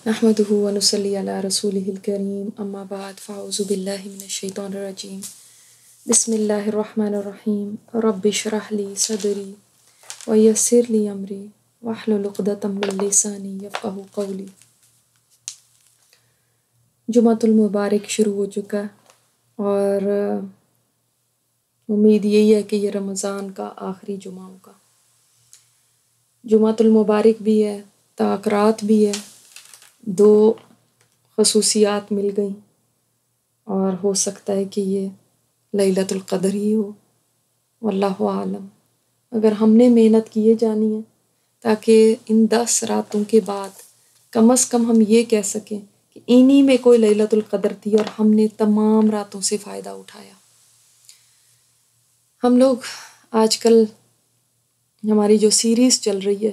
نحمده ونصلي على رسوله الكريم اما بعد فاعوذ بالله من الشیطان الرجیم بسم اللہ الرحمن الرحیم رب اشرح لی صدری ویسر لی امری واحلل عقدۃ من لسانی یفقہوا قولی۔ جمعۃ المبارک شروع ہو چکا ہے اور امید یہی ہے کہ یہ رمضان کا آخری جمعہ ہوگا۔ جمعۃ المبارک بھی ہے، تاکرات بھی ہے، دو خصوصیات مل گئیں اور ہو سکتا ہے کہ یہ لیلۃ القدر ہی ہو، واللہ عالم۔ اگر ہم نے محنت کیے جانی ہے تاکہ ان 10 راتوں کے بعد کم از کم ہم یہ کہہ سکیں کہ انہی میں کوئی لیلۃ القدر تھی اور ہم نے تمام راتوں سے فائدہ اٹھایا۔ ہم لوگ آج کل ہماری جو سیریز چل رہی ہے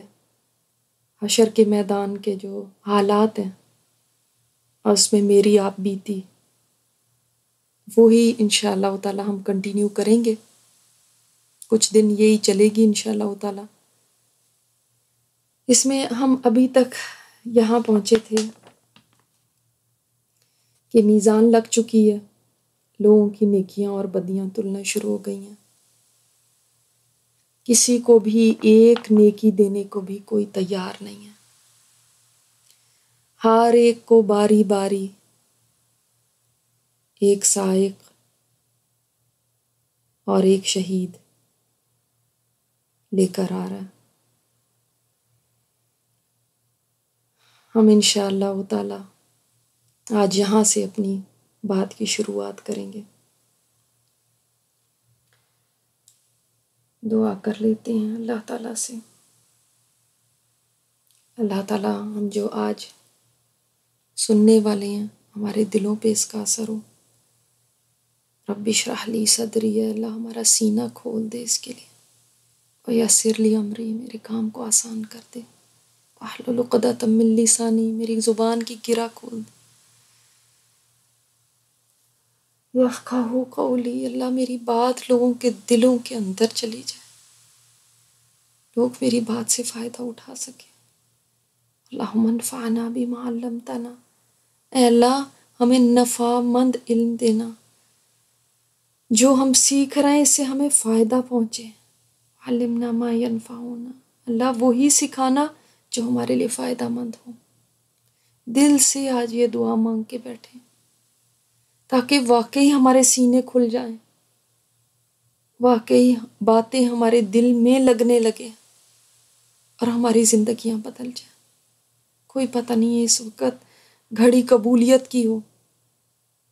حشر کے میدان کے جو حالات ہیں اور اس میں میری آپ بیتی، وہی انشاءاللہ تعالی ہم کنٹینیو کریں گے۔ کچھ دن یہی چلے گی انشاءاللہ تعالی۔ اس میں ہم ابھی تک یہاں پہنچے تھے کہ میزان لگ چکی ہے، لوگوں کی نیکیاں اور بدیاں تلنا شروع ہو گئی ہیں، کسی کو بھی ایک نیکی دینے کو بھی کوئی تیار نہیں ہے، ہر ایک کو باری باری ایک سائق اور ایک شہید لے کر آ رہا ہے۔ ہم انشاءاللہ تعالی آج یہاں سے اپنی بات کی شروعات کریں گے۔ دعا کر لیتے ہیں اللہ تعالیٰ سے۔ اللہ تعالیٰ ہم جو آج سننے والے ہیں ہمارے دلوں پہ اس کا اثر ہو۔ رب اشرح لی صدری، ہے اللہ ہمارا سینہ کھول دے اس کے لیے، ویسر لی امری، میرے کام کو آسان کر دے، واحلل عقدۃ من لسانی، میری زبان کی گرہ کھول دے، یفقہوا قولی، اللہ میری بات لوگوں کے دلوں کے اندر چلی جائے، لوگ میری بات سے فائدہ اٹھا سکیں۔ اللہم انفعنا بما علمتنا، اے اللہ ہمیں نفع مند علم دینا، جو ہم سیکھ رہے ہیں اس سے ہمیں فائدہ پہنچے۔ علمنا ما ینفعنا، اللہ وہی سکھانا جو ہمارے لیے فائدہ مند ہو۔ دل سے آج یہ دعا مانگ کے بیٹھیں تاکہ واقعی ہمارے سینے کھل جائیں، واقعی باتیں ہمارے دل میں لگنے لگے اور ہماری زندگیاں بدل جائیں۔ کوئی پتہ نہیں ہے اس وقت گھڑی قبولیت کی ہو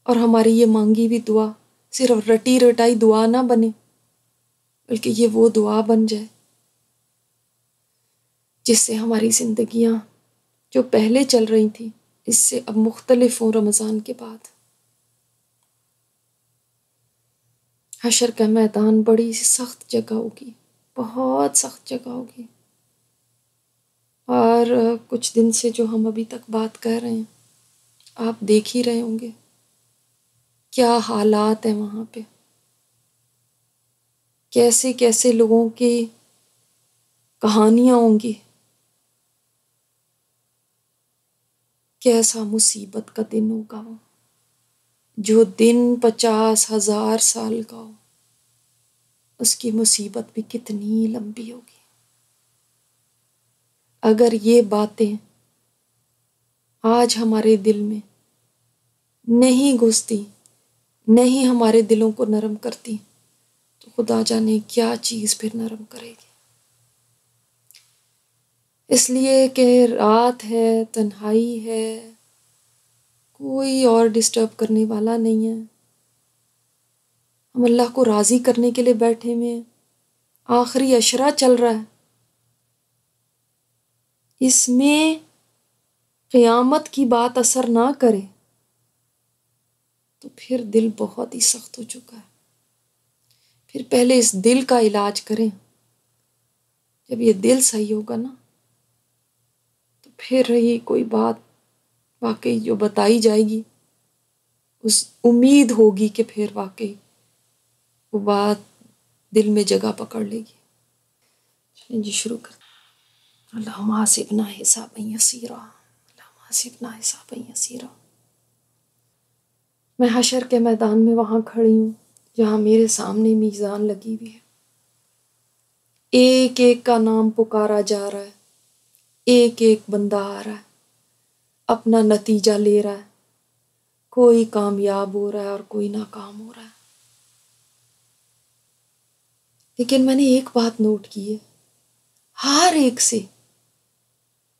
اور ہماری یہ مانگی بھی دعا صرف رٹی رٹائی دعا نہ بنے، بلکہ یہ وہ دعا بن جائے جس سے ہماری زندگیاں جو پہلے چل رہی تھیں اس سے اب مختلف ہوں۔ رمضان کے بعد حشر کا میدان بڑی سخت جگہ ہوگی، بہت سخت جگہ ہوگی، اور کچھ دن سے جو ہم ابھی تک بات کر رہے ہیں آپ دیکھ ہی رہے ہوں گے کیا حالات ہیں وہاں پہ، کیسے کیسے لوگوں کی کہانیاں ہوں گی، کیسا مصیبت کا دن ہوگا وہ، جو دن 50,000 سال کا ہو اس کی مصیبت بھی کتنی لمبی ہوگی۔ اگر یہ باتیں آج ہمارے دل میں نہیں گھستی، نہیں ہمارے دلوں کو نرم کرتی، تو خدا جانے کیا چیز پھر نرم کرے گی۔ اس لیے کہ رات ہے، تنہائی ہے، کوئی اور ڈسٹرب کرنے والا نہیں ہے، ہم اللہ کو راضی کرنے کے لیے بیٹھے ہوئے ہیں، آخری عشرہ چل رہا ہے، اس میں قیامت کی بات اثر نہ کرے تو پھر دل بہت ہی سخت ہو چکا ہے۔ پھر پہلے اس دل کا علاج کریں، جب یہ دل صحیح ہوگا نا تو پھر رہی کوئی بات واقعی جو بتائی جائے گی اس امید ہوگی کہ پھر واقعی وہ بات دل میں جگہ پکڑ لے گی۔ چلیں جی شروع کریں۔ اللہم حاسبنا حسابا یسیرا، اللہم حسبنا حسابا یسیرا۔ میں حشر کے میدان میں وہاں کھڑی ہوں جہاں میرے سامنے میزان لگی ہوئی ہے، ایک ایک کا نام پکارا جا رہا ہے، ایک ایک بندہ آ رہا ہے، اپنا نتیجہ لے رہا ہے، کوئی کامیاب ہو رہا ہے اور کوئی ناکام ہو رہا ہے۔ لیکن میں نے ایک بات نوٹ کی ہے، ہر ایک سے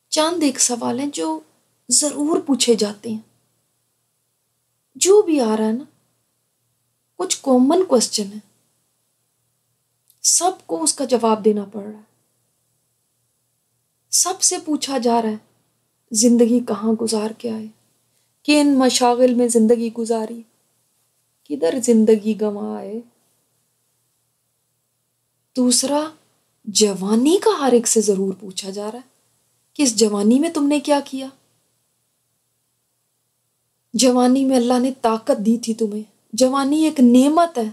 چند ایک سوال ہیں جو ضرور پوچھے جاتے ہیں، جو بھی آ رہا ہے نا، کچھ کامن کوسچن ہے، سب کو اس کا جواب دینا پڑ رہا ہے۔ سب سے پوچھا جا رہا ہے زندگی کہاں گزار کے آئے، کن مشاغل میں زندگی گزاری، کدھر زندگی گنوائے۔ دوسرا، جوانی کا ہر ایک سے ضرور پوچھا جا رہا ہے کہ اس جوانی میں تم نے کیا کیا۔ جوانی میں اللہ نے طاقت دی تھی تمہیں، جوانی ایک نعمت ہے۔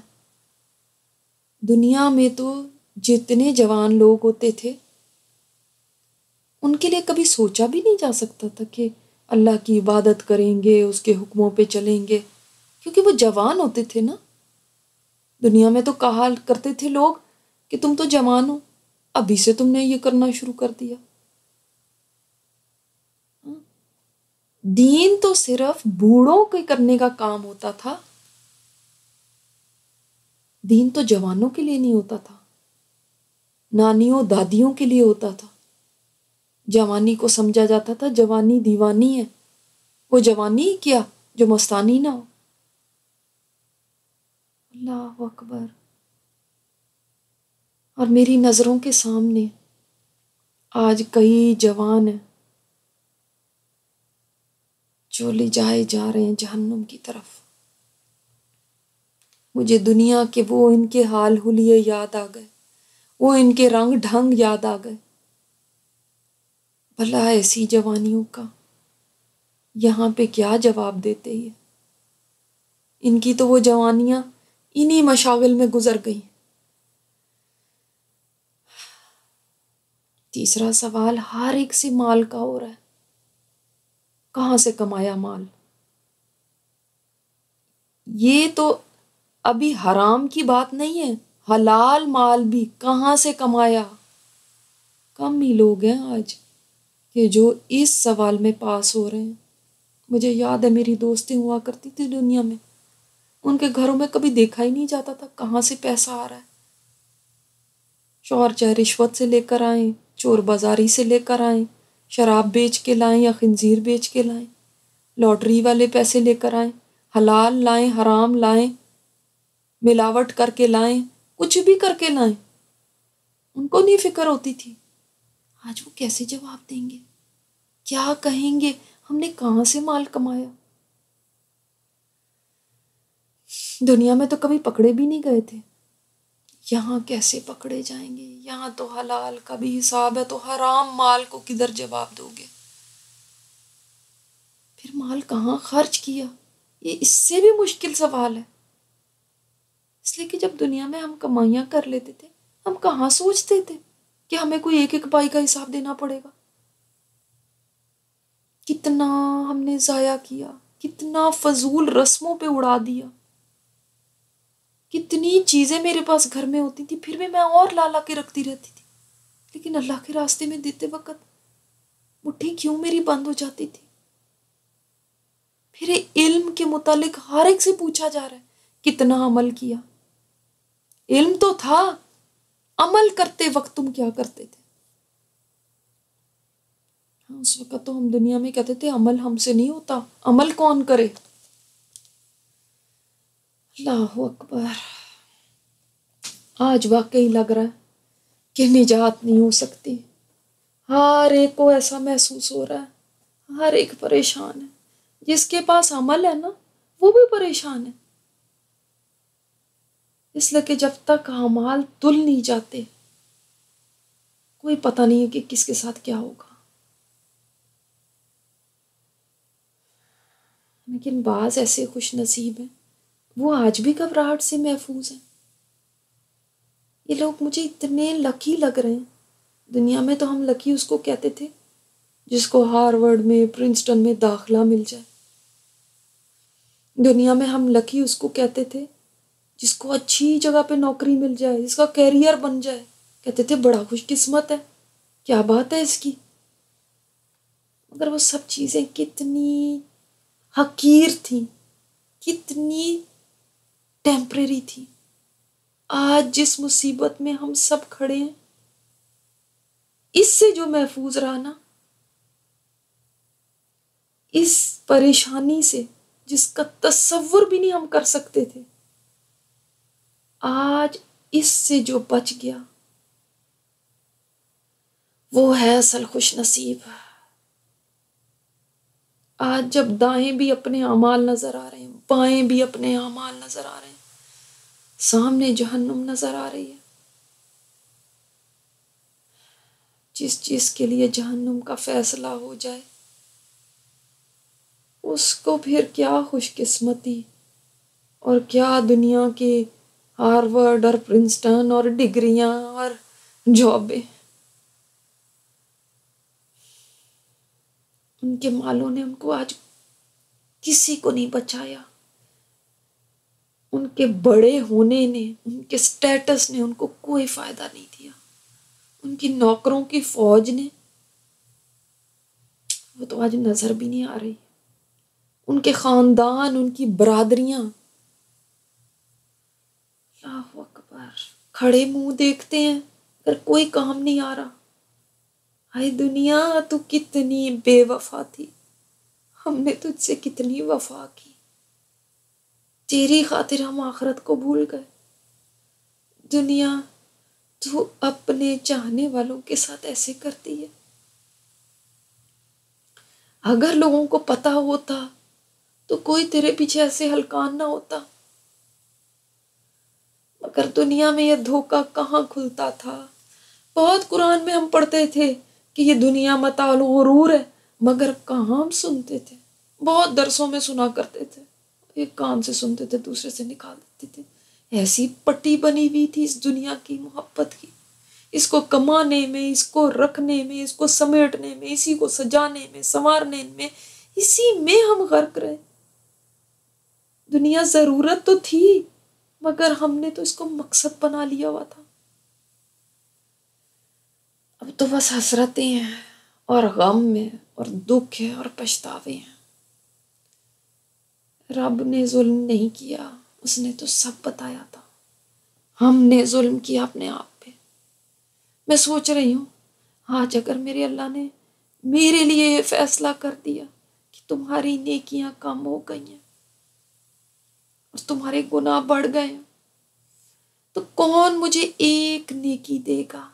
دنیا میں تو جتنے جوان لوگ ہوتے تھے ان کے لیے کبھی سوچا بھی نہیں جا سکتا تھا کہ اللہ کی عبادت کریں گے، اس کے حکموں پہ چلیں گے، کیونکہ وہ جوان ہوتے تھے نا۔ دنیا میں تو کہا کرتے تھے لوگ کہ تم تو جوان ہو، ابھی سے تم نے یہ کرنا شروع کر دیا۔ دین تو صرف بوڑھوں کے کرنے کا کام ہوتا تھا، دین تو جوانوں کے لیے نہیں ہوتا تھا، نانیوں دادیوں کے لیے ہوتا تھا۔ جوانی کو سمجھا جاتا تھا جوانی دیوانی ہے، وہ جوانی ہی کیا جو مستانی نہ ہو۔ اللہ اکبر۔ اور میری نظروں کے سامنے آج کئی جوان ہیں جو لے جائے جا رہے ہیں جہنم کی طرف۔ مجھے دنیا کے وہ ان کے حال حلیے یاد آ گئے، وہ ان کے رنگ ڈھنگ یاد آ گئے۔ بھلا ایسی جوانیوں کا یہاں پہ کیا جواب دیتے ہیں؟ ان کی تو وہ جوانیاں انہی مشاغل میں گزر گئی۔ تیسرا سوال ہر ایک سے مال کا ہو رہا ہے، کہاں سے کمایا مال؟ یہ تو ابھی حرام کی بات نہیں ہے، حلال مال بھی کہاں سے کمایا؟ کم ہی لوگ ہیں آج کہ جو اس سوال میں پاس ہو رہے ہیں۔ مجھے یاد ہے میری دوستیں ہوا کرتی تھی دنیا میں، ان کے گھروں میں کبھی دیکھا ہی نہیں جاتا تھا کہاں سے پیسہ آ رہا ہے۔ شوہر چاہے رشوت سے لے کر آئیں، چور بازاری سے لے کر آئیں، شراب بیچ کے لائیں یا خنزیر بیچ کے لائیں، لاٹری والے پیسے لے کر آئیں، حلال لائیں حرام لائیں، ملاوٹ کر کے لائیں، کچھ بھی کر کے لائیں، ان کو نہیں فکر ہوتی تھی۔ آج وہ کیسے جواب دیں گے؟ کیا کہیں گے؟ ہم نے کہاں سے مال کمایا؟ دنیا میں تو کبھی پکڑے بھی نہیں گئے تھے، یہاں کیسے پکڑے جائیں گے؟ یہاں تو حلال کا بھی حساب ہے، تو حرام مال کو کدھر جواب دو گے؟ پھر مال کہاں خرچ کیا؟ یہ اس سے بھی مشکل سوال ہے، اس لیے کہ جب دنیا میں ہم کمائیاں کر لیتے تھے، ہم کہاں سوچتے تھے کہ ہمیں کوئی ایک ایک پائی کا حساب دینا پڑے گا۔ کتنا ہم نے ضائع کیا، کتنا فضول رسموں پہ اڑا دیا، کتنی چیزیں میرے پاس گھر میں ہوتی تھی پھر بھی میں اور لا کے رکھتی رہتی تھی، لیکن اللہ کے راستے میں دیتے وقت مٹھی کیوں میری بند ہو جاتی تھی۔ پھر علم کے متعلق ہر ایک سے پوچھا جا رہا ہے کتنا عمل کیا؟ علم تو تھا، عمل کرتے وقت تم کیا کرتے تھے؟ ہاں، اس وقت تو ہم دنیا میں کہتے تھے عمل ہم سے نہیں ہوتا، عمل کون کرے؟ اللہ اکبر۔ آج واقعی لگ رہا ہے کہ نجات نہیں ہو سکتی، ہر ایک کو ایسا محسوس ہو رہا ہے، ہر ایک پریشان ہے، جس کے پاس عمل ہے نا وہ بھی پریشان ہے، اس لیے کہ جب تک اعمال تل نہیں جاتے کوئی پتہ نہیں ہے کہ کس کے ساتھ کیا ہوگا۔ لیکن بعض ایسے خوش نصیب ہیں وہ آج بھی گھبراہٹ سے محفوظ ہیں۔ یہ لوگ مجھے اتنے لکی لگ رہے ہیں۔ دنیا میں تو ہم لکی اس کو کہتے تھے جس کو ہارورڈ میں پرنسٹن میں داخلہ مل جائے. دنیا میں ہم لکی اس کو کہتے تھے جس کو اچھی جگہ پہ نوکری مل جائے، جس کا کیریئر بن جائے. کہتے تھے بڑا خوش قسمت ہے، کیا بات ہے اس کی. مگر وہ سب چیزیں کتنی حقیر تھیں، کتنی ٹیمپریری تھی. آج جس مصیبت میں ہم سب کھڑے ہیں، اس سے جو محفوظ رہا نا، اس پریشانی سے جس کا تصور بھی نہیں ہم کر سکتے تھے، آج اس سے جو بچ گیا وہ ہے اصل خوش نصیب. آج جب دائیں بھی اپنے اعمال نظر آ رہے ہیں، بائیں بھی اپنے اعمال نظر آ رہے ہیں، سامنے جہنم نظر آ رہی ہے. جس چیز کے لیے جہنم کا فیصلہ ہو جائے اس کو پھر کیا خوش قسمتی اور کیا دنیا کے ہارورڈ اور پرنسٹن اور ڈگریاں اور جابیں. ان کے مالوں نے ان کو آج کسی کو نہیں بچایا. ان کے بڑے ہونے نے، ان کے سٹیٹس نے ان کو کوئی فائدہ نہیں دیا. ان کی نوکروں کی فوج نے، وہ تو آج نظر بھی نہیں آ رہی. ان کے خاندان، ان کی برادریاں، اللہ اکبر، کھڑے منہ دیکھتے ہیں اگر کوئی کام نہیں آ رہا. ہائے دنیا، تو کتنی بے وفا تھی، ہم نے تجھ سے کتنی وفا کی، تیری خاطر ہم آخرت کو بھول گئے. دنیا، تو اپنے چاہنے والوں کے ساتھ ایسے کرتی ہے. اگر لوگوں کو پتا ہوتا تو کوئی تیرے پیچھے ایسے ہلکان نہ ہوتا. مگر دنیا میں یہ دھوکہ کہاں کھلتا تھا. بہت قرآن میں ہم پڑھتے تھے کہ یہ دنیا متاع الغرور ہے، مگر کہاں ہم سنتے تھے. بہت درسوں میں سنا کرتے تھے، ایک کان سے سنتے تھے دوسرے سے نکال دیتے تھے. ایسی پٹی بنی ہوئی تھی اس دنیا کی محبت کی، اس کو کمانے میں، اس کو رکھنے میں، اس کو سمیٹنے میں، اسی کو سجانے میں، سنوارنے میں، اسی میں ہم غرق رہے. دنیا ضرورت تو تھی مگر ہم نے تو اس کو مقصد بنا لیا ہوا تھا. اب تو بس حسرتیں ہیں اور غم میں اور دکھ ہے اور پچھتاوے ہیں. رب نے ظلم نہیں کیا، اس نے تو سب بتایا تھا. ہم نے ظلم کیا اپنے آپ پہ. میں سوچ رہی ہوں آج اگر میرے اللہ نے میرے لیے یہ فیصلہ کر دیا کہ تمہاری نیکیاں کم ہو گئی ہیں اور تمہارے گناہ بڑھ گئے ہیں، تو کون مجھے ایک نیکی دے گا.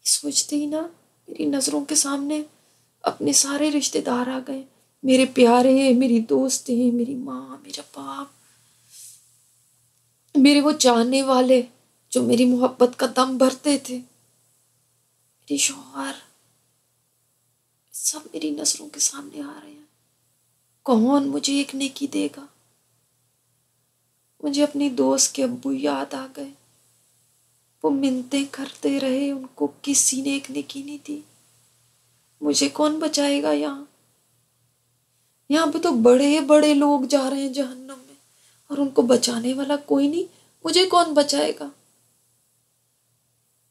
سوچتے ہی نا میری نظروں کے سامنے اپنے سارے رشتے دار آ گئے، میرے پیارے، میری دوستیں، میری ماں، میرا باپ، میرے وہ چاہنے والے جو میری محبت کا دم بھرتے تھے، میری شوہر، سب میری نظروں کے سامنے آ رہے ہیں. کون مجھے ایک نیکی دے گا. مجھے اپنی دوست کے ابو یاد آ گئے. وہ منتیں کرتے رہے، ان کو کسی نے ایک نیکی نہیں دی. مجھے کون بچائے گا یہاں. یہاں پہ تو بڑے بڑے لوگ جا رہے ہیں جہنم میں اور ان کو بچانے والا کوئی نہیں. مجھے کون بچائے گا.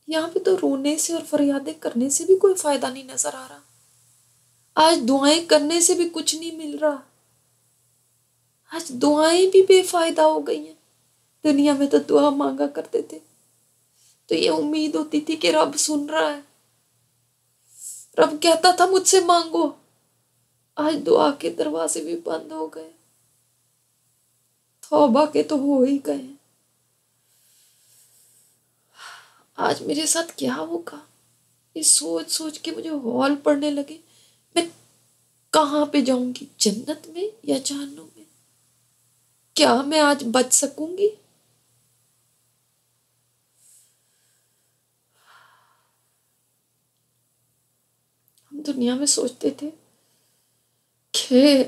یہاں پہ تو رونے سے اور فریادیں کرنے سے بھی کوئی فائدہ نہیں نظر آ رہا. آج دعائیں کرنے سے بھی کچھ نہیں مل رہا. آج دعائیں بھی بے فائدہ ہو گئی ہیں. دنیا میں تو دعا مانگا کرتے تھے تو یہ امید ہوتی تھی کہ رب سن رہا ہے، رب کہتا تھا مجھ سے مانگو. آج دعا کے دروازے بھی بند ہو گئے، توبہ کے تو ہو ہی گئے. آج میرے ساتھ کیا ہوگا، یہ سوچ سوچ کے مجھے ہول پڑنے لگے. میں کہاں پہ جاؤں گی، جنت میں یا جہنم میں. کیا میں آج بچ سکوں گی. ہم دنیا میں سوچتے تھے کہ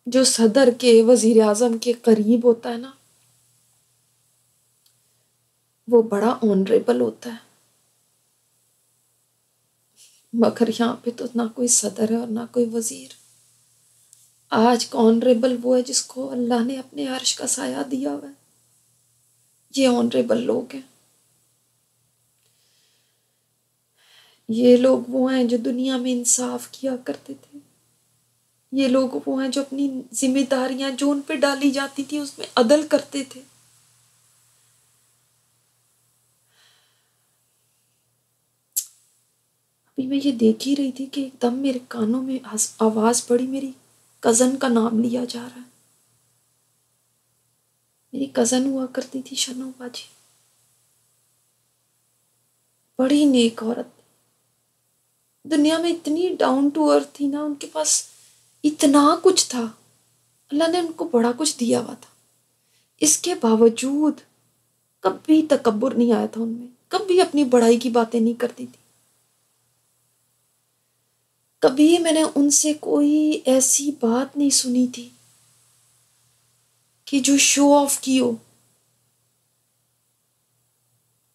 جو صدر کے، وزیر اعظم کے قریب ہوتا ہے نا، وہ بڑا آنریبل ہوتا ہے. مگر یہاں پہ تو نہ کوئی صدر ہے اور نہ کوئی وزیر. آج آنریبل وہ ہے جس کو اللہ نے اپنے عرش کا سایہ دیا ہوا ہے. یہ آنریبل لوگ ہیں. یہ لوگ وہ ہیں جو دنیا میں انصاف کیا کرتے تھے. یہ لوگ وہ ہیں جو اپنی ذمہ داریاں جو ان پہ ڈالی جاتی تھی اس میں عدل کرتے تھے. ابھی میں یہ دیکھ ہی رہی تھی کہ ایک دم میرے کانوں میں آواز پڑی، میری کزن کا نام لیا جا رہا ہے. میری کزن ہوا کرتی تھی شنو باجی، بڑی نیک عورت، دنیا میں اتنی ڈاؤن ٹو ارتھ تھی نا، ان کے پاس اتنا کچھ تھا، اللہ نے ان کو بڑا کچھ دیا ہوا تھا. اس کے باوجود کبھی تکبر نہیں آیا تھا ان میں، کبھی اپنی بڑائی کی باتیں نہیں کرتی تھی. کبھی میں نے ان سے کوئی ایسی بات نہیں سنی تھی کہ جو شو آف کی ہو.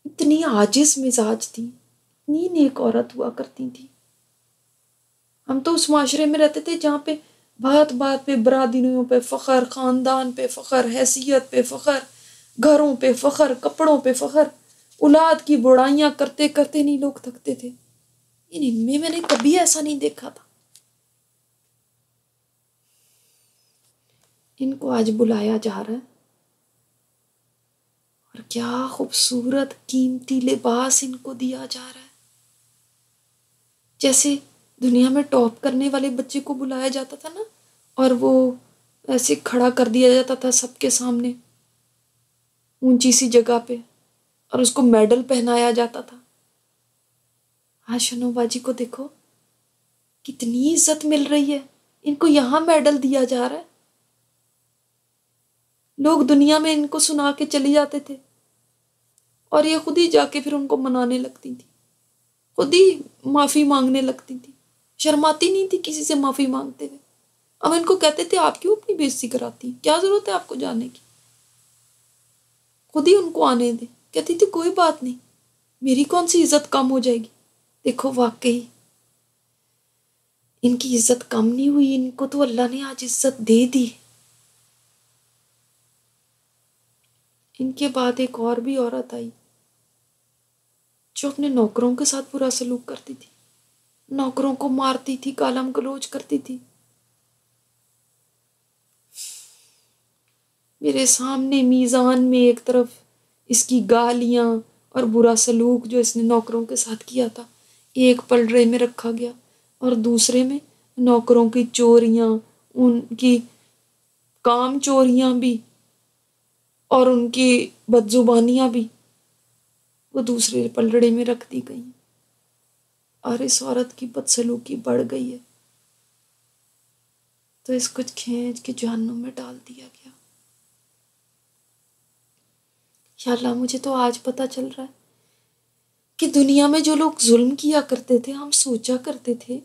اتنی عاجز مزاج تھی، اتنی نیک عورت ہوا کرتی تھی. ہم تو اس معاشرے میں رہتے تھے جہاں پہ بات بات پہ برادریوں پہ فخر، خاندان پہ فخر، حیثیت پہ فخر، گھروں پہ فخر، کپڑوں پہ فخر، اولاد کی بڑائیاں کرتے کرتے نہیں لوگ تھکتے تھے. ان میں نے کبھی ایسا نہیں دیکھا تھا. ان کو آج بلایا جا رہا ہے اور کیا خوبصورت قیمتی لباس ان کو دیا جا رہا ہے. جیسے دنیا میں ٹاپ کرنے والے بچے کو بلایا جاتا تھا نا، اور وہ ایسے کھڑا کر دیا جاتا تھا سب کے سامنے اونچی سی جگہ پہ، اور اس کو میڈل پہنایا جاتا تھا. آج شنو باجی کو دیکھو کتنی عزت مل رہی ہے. ان کو یہاں میڈل دیا جا رہا ہے. لوگ دنیا میں ان کو سنا کے چلی جاتے تھے اور یہ خود ہی جا کے پھر ان کو منانے لگتی تھی، خود ہی معافی مانگنے لگتی تھی، شرماتی نہیں تھی کسی سے معافی مانگتے ہوئے. اب ان کو کہتے تھے آپ کیوں اپنی بےعزتی کراتی ہیں، کیا ضرورت ہے آپ کو جانے کی، خود ہی ان کو آنے دیں. کہتی تھی کوئی بات نہیں، میری کون سی عزت کم ہو جائے گی. دیکھو واقعی ان کی عزت کم نہیں ہوئی، ان کو تو اللہ نے آج عزت دے دی. ان کے بعد ایک اور بھی عورت آئی جو اپنے نوکروں کے ساتھ برا سلوک کرتی تھی، نوکروں کو مارتی تھی، گالم گلوچ کرتی تھی. میرے سامنے میزان میں ایک طرف اس کی گالیاں اور برا سلوک جو اس نے نوکروں کے ساتھ کیا تھا ایک پلڑے میں رکھا گیا، اور دوسرے میں نوکروں کی چوریاں، ان کی کام چوریاں بھی اور ان کی بدزبانیاں بھی وہ دوسرے پلڑے میں رکھ دی گئی. اور اس عورت کی بدسلوکی بڑھ گئی ہے تو اس کو کھینچ کے جہنم میں ڈال دیا گیا. یا اللہ مجھے تو آج پتہ چل رہا ہے کہ دنیا میں جو لوگ ظلم کیا کرتے تھے، ہم سوچا کرتے تھے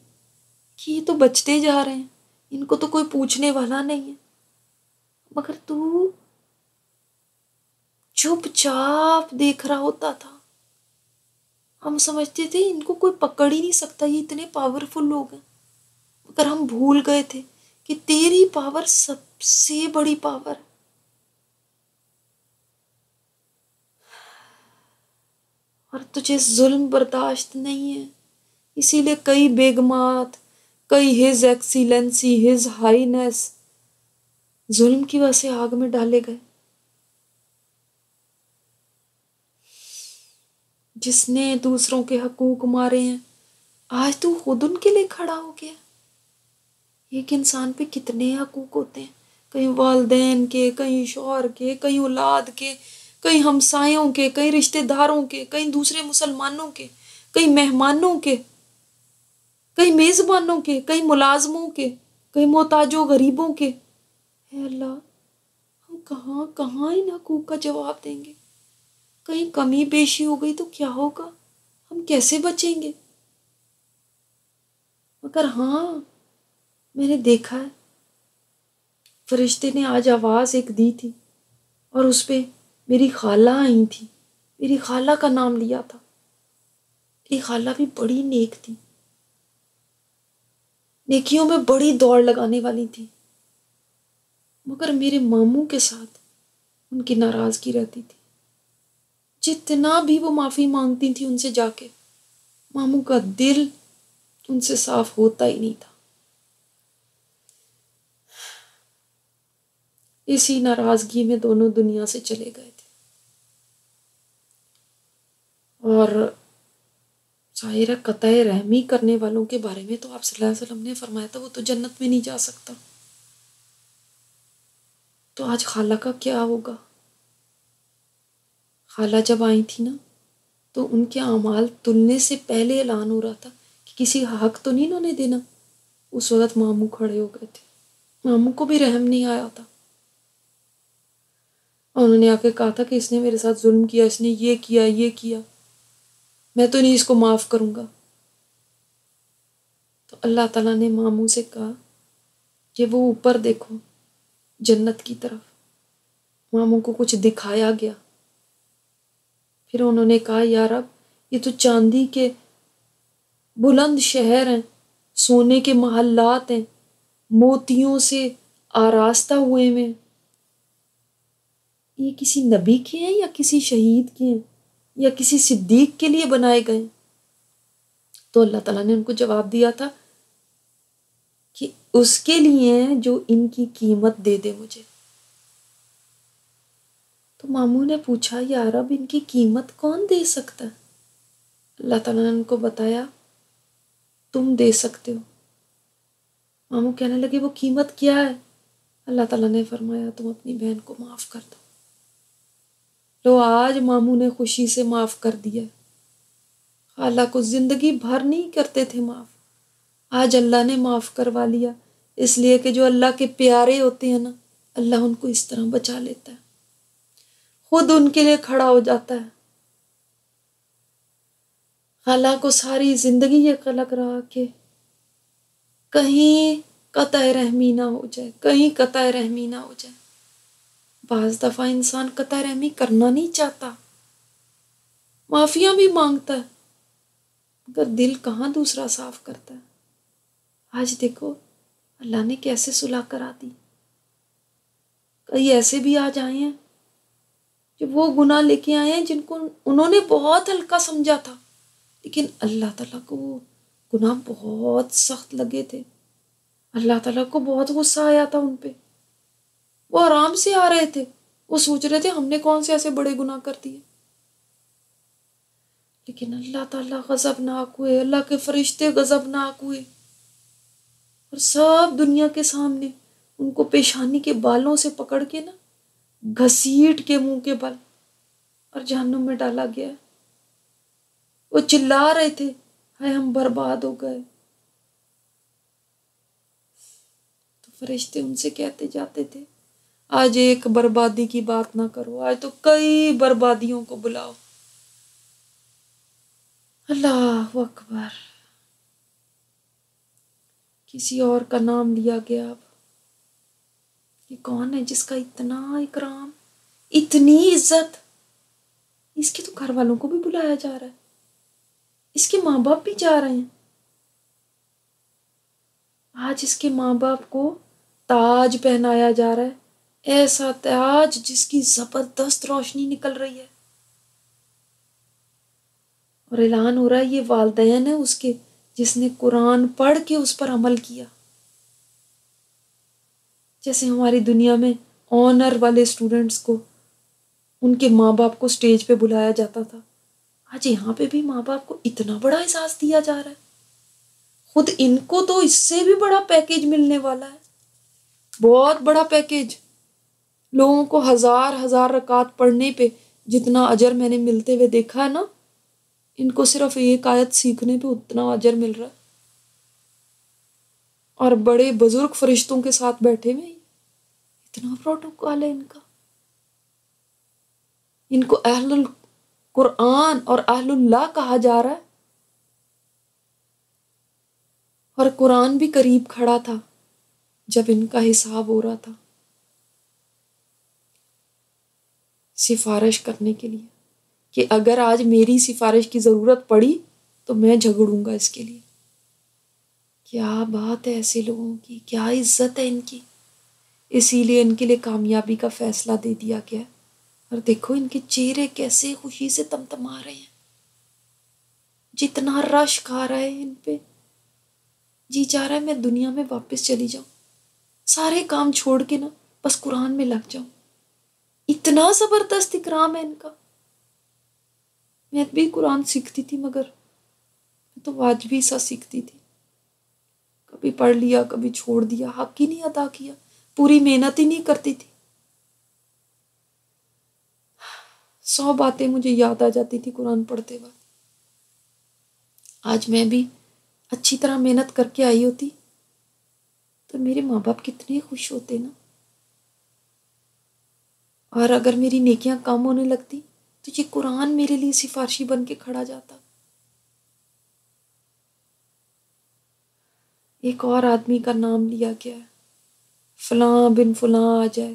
کہ یہ تو بچتے جا رہے ہیں، ان کو تو کوئی پوچھنے والا نہیں ہے، مگر تو چپ چاپ دیکھ رہا ہوتا تھا. ہم سمجھتے تھے ان کو کوئی پکڑ ہی نہیں سکتا، یہ اتنے پاورفل لوگ ہیں، مگر ہم بھول گئے تھے کہ تیری پاور سب سے بڑی پاور ہے. اور تجھے ظلم برداشت نہیں ہے، اسی لیے کئی بیگمات، کئی ہز ایکسیلنسی، ہز ہائینس ظلم کی وجہ سے آگ میں ڈالے گئے. جس نے دوسروں کے حقوق مارے ہیں آج تو خود ان کے لیے کھڑا ہو گیا. ایک انسان پہ کتنے حقوق ہوتے ہیں، کہیں والدین کے، کہیں شوہر کے، کہیں اولاد کے، کہیں ہمسایوں کے، کہیں رشتہ داروں کے، کہیں دوسرے مسلمانوں کے، کہیں مہمانوں کے، کہیں میزبانوں کے، کہیں ملازموں کے، کہیں محتاجوں غریبوں کے. اے اللہ ہم کہاں کہاں ان حقوق کا جواب دیں گے؟ کہیں کمی بیشی ہو گئی تو کیا ہوگا؟ ہم کیسے بچیں گے؟ مگر ہاں میں نے دیکھا ہے فرشتے نے آج آواز ایک دی تھی اور اس پہ میری خالہ آئی تھی، میری خالہ کا نام لیا تھا. میری خالہ بھی بڑی نیک تھی، نیکیوں میں بڑی دوڑ لگانے والی تھیں، مگر میرے ماموں کے ساتھ ان کی ناراضگی رہتی تھی۔ جتنا بھی وہ معافی مانگتی تھی ان سے جا کے، ماموں کا دل ان سے صاف ہوتا ہی نہیں تھا۔ اسی ناراضگی میں دونوں دنیا سے چلے گئے تھے۔ اور ظاہر قطع رحمی کرنے والوں کے بارے میں تو آپ صلی اللہ علیہ وسلم نے فرمایا تھا وہ تو جنت میں نہیں جا سکتا۔ تو آج خالہ کا کیا ہوگا؟ خالہ جب آئی تھی نا تو ان کے اعمال تلنے سے پہلے اعلان ہو رہا تھا کہ کسی حق تو نہیں انہوں نے دینا۔ اس وقت ماموں کھڑے ہو گئے تھے، ماموں کو بھی رحم نہیں آیا تھا، اور انہوں نے آ کے کہا تھا کہ اس نے میرے ساتھ ظلم کیا، اس نے یہ کیا یہ کیا، میں تو نہیں اس کو معاف کروں گا۔ تو اللہ تعالیٰ نے ماموں سے کہا کہ وہ اوپر دیکھو جنت کی طرف۔ ماموں کو کچھ دکھایا گیا، پھر انہوں نے کہا یا رب یہ تو چاندی کے بلند شہر ہیں، سونے کے محلات ہیں، موتیوں سے آراستہ ہوئے میں، یہ کسی نبی کے ہیں یا کسی شہید کے ہیں یا کسی صدیق کے لیے بنائے گئے؟ تو اللہ تعالیٰ نے ان کو جواب دیا تھا کہ اس کے لیے ہیں جو ان کی قیمت دے دے مجھے۔ تو ماموں نے پوچھا یا رب ان کی قیمت کون دے سکتا ہے؟ اللہ تعالیٰ نے ان کو بتایا تم دے سکتے ہو۔ ماموں کہنے لگے وہ قیمت کیا ہے؟ اللہ تعالیٰ نے فرمایا تم اپنی بہن کو معاف کر دو۔ لو آج ماموں نے خوشی سے معاف کر دیا۔ خالہ کو زندگی بھر نہیں کرتے تھے معاف، آج اللہ نے معاف کروا لیا، اس لیے کہ جو اللہ کے پیارے ہوتے ہیں نا اللہ ان کو اس طرح بچا لیتا ہے، خود ان کے لیے کھڑا ہو جاتا ہے۔ خالہ کو ساری زندگی یہ لگ رہا کہ کہیں قطع رحمی نہ ہو جائے، کہیں قطع رحمی نہ ہو جائے۔ بعض دفعہ انسان قطع رحمی کرنا نہیں چاہتا، معافیاں بھی مانگتا ہے، مگر دل کہاں دوسرا صاف کرتا ہے۔ آج دیکھو اللہ نے کیسے صلح کرا دی۔ کئی ایسے بھی آج آئے ہیں جو وہ گناہ لے کے آئے ہیں جن کو انہوں نے بہت ہلکا سمجھا تھا، لیکن اللہ تعالیٰ کو وہ گناہ بہت سخت لگے تھے، اللہ تعالیٰ کو بہت غصہ آیا تھا ان پہ۔ وہ آرام سے آ رہے تھے، وہ سوچ رہے تھے ہم نے کون سے ایسے بڑے گناہ کر دیے، لیکن اللہ تعالیٰ غضبناک ہوئے، اللہ کے فرشتے غضبناک ہوئے، اور سب دنیا کے سامنے ان کو پیشانی کے بالوں سے پکڑ کے نا گھسیٹ کے منہ کے بل اور جہنم میں ڈالا گیا۔ وہ چلا رہے تھے ہائے ہم برباد ہو گئے، تو فرشتے ان سے کہتے جاتے تھے آج ایک بربادی کی بات نہ کرو، آج تو کئی بربادیوں کو بلاؤ۔ اللہ اکبر، کسی اور کا نام لیا گیا۔ اب یہ کون ہے جس کا اتنا اکرام، اتنی عزت؟ اس کے تو گھر والوں کو بھی بلایا جا رہا ہے، اس کے ماں باپ بھی جا رہے ہیں۔ آج اس کے ماں باپ کو تاج پہنایا جا رہا ہے، ایسا تاج جس کی زبردست روشنی نکل رہی ہے، اور اعلان ہو رہا ہے یہ والدین ہے اس کے جس نے قرآن پڑھ کے اس پر عمل کیا۔ جیسے ہماری دنیا میں آنر والے اسٹوڈنٹس کو ان کے ماں باپ کو سٹیج پہ بلایا جاتا تھا، آج یہاں پہ بھی ماں باپ کو اتنا بڑا احساس دیا جا رہا ہے۔ خود ان کو تو اس سے بھی بڑا پیکیج ملنے والا ہے، بہت بڑا پیکیج۔ لوگوں کو ہزار ہزار رکعت پڑھنے پہ جتنا اجر میں نے ملتے ہوئے دیکھا ہے نا، ان کو صرف ایک آیت سیکھنے پہ اتنا اجر مل رہا ہے، اور بڑے بزرگ فرشتوں کے ساتھ بیٹھے ہوئے، اتنا پروٹوکول ہے ان کا۔ ان کو اہل القرآن اور اہل اللہ کہا جا رہا ہے، اور قرآن بھی قریب کھڑا تھا جب ان کا حساب ہو رہا تھا، سفارش کرنے کے لیے کہ اگر آج میری سفارش کی ضرورت پڑی تو میں جھگڑوں گا اس کے لیے کیا بات ہے ایسے لوگوں کی، کیا عزت ہے ان کی، اسی لیے ان کے لیے کامیابی کا فیصلہ دے دیا گیا۔ اور دیکھو ان کے چہرے کیسے خوشی سے تمتما رہے ہیں، جتنا رشک آ رہا ہے ان پہ، جی چاہ رہا ہے میں دنیا میں واپس چلی جاؤں، سارے کام چھوڑ کے نا بس قرآن میں لگ جاؤں، اتنا زبردست اکرام ہے ان کا۔ میں بھی قرآن سیکھتی تھی مگر میں تو واجبی سا سیکھتی تھی، کبھی پڑھ لیا کبھی چھوڑ دیا، حق ہی نہیں ادا کیا، پوری محنت ہی نہیں کرتی تھی۔ 100 باتیں مجھے یاد آ جاتی تھی قرآن پڑھتے وقت۔ آج میں بھی اچھی طرح محنت کر کے آئی ہوتی تو میرے ماں باپ کتنے خوش ہوتے نا، اور اگر میری نیکیاں کم ہونے لگتی تو یہ قرآن میرے لیے سفارشی بن کے کھڑا جاتا۔ ایک اور آدمی کا نام لیا گیا ہے، فلاں بن فلاں آ جائے،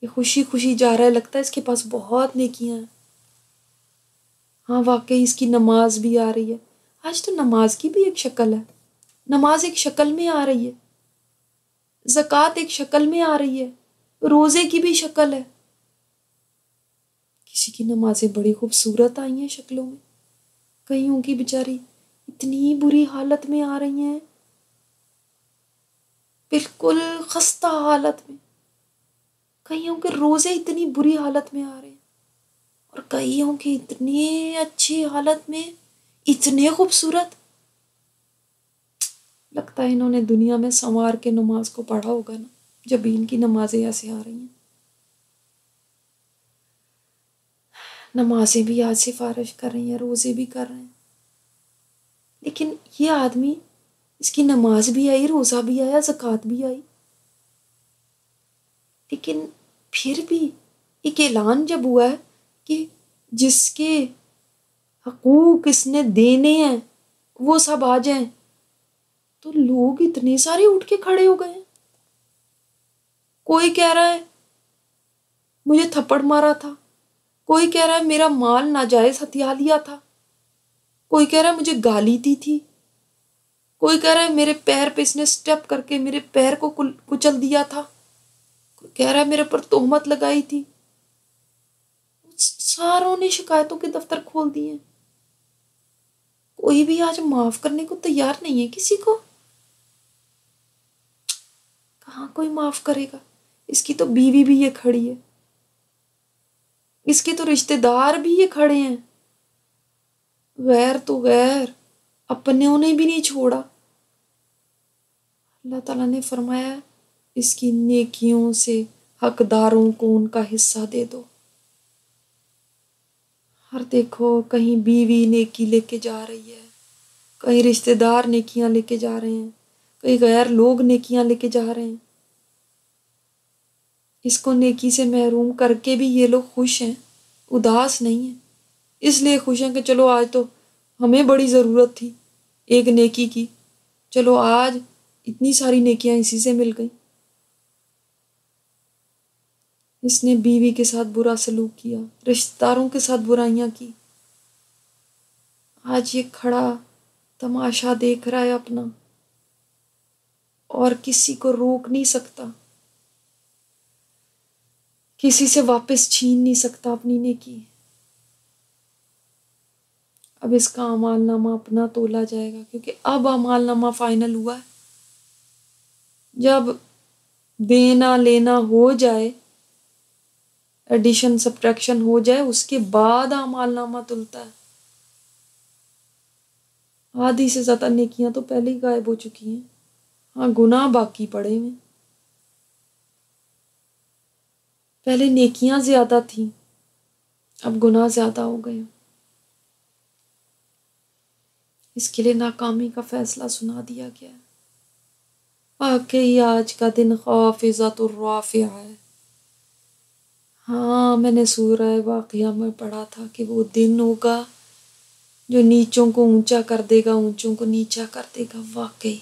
یہ خوشی خوشی جا رہا ہے، لگتا ہے اس کے پاس بہت نیکیاں ہیں۔ ہاں واقعی اس کی نماز بھی آ رہی ہے، آج تو نماز کی بھی ایک شکل ہے، نماز ایک شکل میں آ رہی ہے، زکوٰۃ ایک شکل میں آ رہی ہے، روزے کی بھی شکل ہے۔ کسی کی نمازیں بڑی خوبصورت آئی ہیں شکلوں میں، کئیوں کی بیچاری اتنی بری حالت میں آ رہی ہیں، بالکل خستہ حالت میں۔ کئیوں کے روزے اتنی بری حالت میں آ رہے ہیں اور کئیوں کے اتنی اچھی حالت میں، اتنے خوبصورت، لگتا ہے انہوں نے دنیا میں سنوار کے نماز کو پڑھا ہوگا نا، جب بھی ان کی نمازیں ایسے آ رہی ہیں۔ نمازیں بھی آج سفارش کر رہی ہیں، روزے بھی کر رہے ہیں، لیکن یہ آدمی، اس کی نماز بھی آئی، روزہ بھی آیا، زکوٰۃ بھی آئی، لیکن پھر بھی ایک اعلان جب ہوا ہے کہ جس کے حقوق اس نے دینے ہیں وہ سب آ جائیں، تو لوگ اتنے سارے اٹھ کے کھڑے ہو گئے ہیں۔ کوئی کہہ رہا ہے مجھے تھپڑ مارا تھا، کوئی کہہ رہا ہے میرا مال ناجائز ہتھیا لیا تھا، کوئی کہہ رہا ہے مجھے گالی دی تھی، کوئی کہہ رہا ہے میرے پیر پہ اس نے سٹیپ کر کے میرے پیر کو کچل دیا تھا، کوئی کہہ رہا ہے میرے پر تہمت لگائی تھی۔ ساروں نے شکایتوں کے دفتر کھول دیے ہیں، کوئی بھی آج معاف کرنے کو تیار نہیں ہے کسی کو۔ کہاں کوئی معاف کرے گا؟ اس کی تو بیوی بھی یہ کھڑی ہے، اس کے تو رشتہ دار بھی یہ کھڑے ہیں، غیر تو غیر، اپنوں نے بھی نہیں چھوڑا۔ اللہ تعالیٰ نے فرمایا اس کی نیکیوں سے حقداروں کو ان کا حصہ دے دو۔ اور دیکھو کہیں بیوی نیکی لے کے جا رہی ہے، کہیں رشتہ دار نیکیاں لے کے جا رہے ہیں، کئی غیر لوگ نیکیاں لے کے جا رہے ہیں، اس کو نیکی سے محروم کر کے بھی یہ لوگ خوش ہیں، اداس نہیں ہیں، اس لیے خوش ہیں کہ چلو آج تو ہمیں بڑی ضرورت تھی ایک نیکی کی، چلو آج اتنی ساری نیکیاں اسی سے مل گئیں۔ اس نے بیوی کے ساتھ برا سلوک کیا، رشتہ داروں کے ساتھ برائیاں کی، آج یہ کھڑا تماشا دیکھ رہا ہے اپنا، اور کسی کو روک نہیں سکتا، کسی سے واپس چھین نہیں سکتا اپنی نیکی۔ اب اس کا اعمال نامہ اپنا تولا جائے گا، کیونکہ اب اعمال نامہ فائنل ہوا ہے، جب دینا لینا ہو جائے، ایڈیشن سبٹریکشن ہو جائے، اس کے بعد اعمال نامہ تلتا ہے۔ آدھی سے زیادہ نیکیاں تو پہلے ہی غائب ہو چکی ہیں، ہاں گناہ باقی پڑے ہوئے، پہلے نیکیاں زیادہ تھیں اب گناہ زیادہ ہو گئے، اس کے لیے ناکامی کا فیصلہ سنا دیا گیا ہے۔ واقعی آج کا دن خافضۃ الرافعہ ہے۔ ہاں میں نے سورہ واقعہ میں پڑھا تھا کہ وہ دن ہوگا جو نیچوں کو اونچا کر دے گا، اونچوں کو نیچا کر دے گا۔ واقعی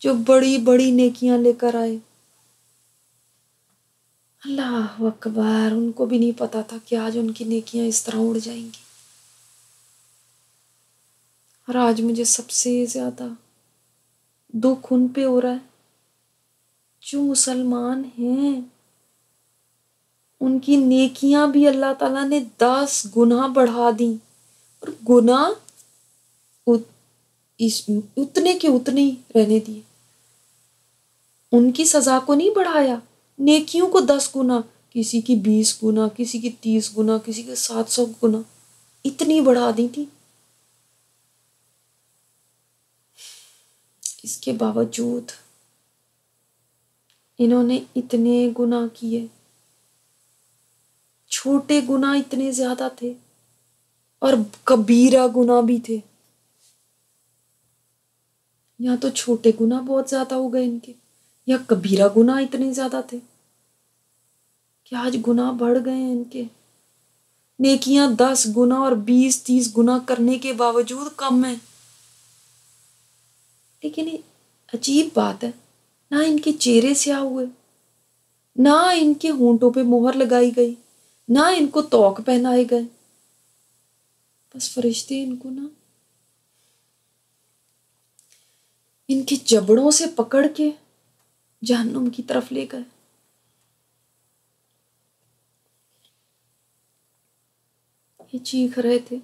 جو بڑی بڑی نیکیاں لے کر آئے، اللہ اکبر، ان کو بھی نہیں پتا تھا کہ آج ان کی نیکیاں اس طرح اڑ جائیں گی۔ اور آج مجھے سب سے زیادہ دکھ ان پہ ہو رہا ہے جو مسلمان ہیں، ان کی نیکیاں بھی اللہ تعالیٰ نے 10 گنا بڑھا دیں، اور گناہ اتنے کے اتنے ہی رہنے دیے، ان کی سزا کو نہیں بڑھایا، نیکیوں کو 10 گنا، کسی کی 20 گنا، کسی کی 30 گنا، کسی کے 700 گنا، اتنی بڑھا دی تھی۔ اس کے باوجود انہوں نے اتنے گناہ کیے، چھوٹے گناہ اتنے زیادہ تھے اور کبیرہ گناہ بھی تھے۔ یا تو چھوٹے گناہ بہت زیادہ ہو گئے ان کے، یا کبیرہ گناہ اتنے زیادہ تھے کہ آج گناہ بڑھ گئے ہیں ان کے۔ نیکیاں 10 گنا اور 20-30 گنا کرنے کے باوجود کم ہیں۔ لیکن عجیب بات ہے، نہ ان کے چہرے سیاہ ہوئے، نہ ان کے ہونٹوں پہ مہر لگائی گئی، نہ ان کو طوق پہنائے گئے، بس فرشتے ان کو نا ان کے جبڑوں سے پکڑ کے جہنم کی طرف لے گئے۔ یہ چیخ رہے تھے،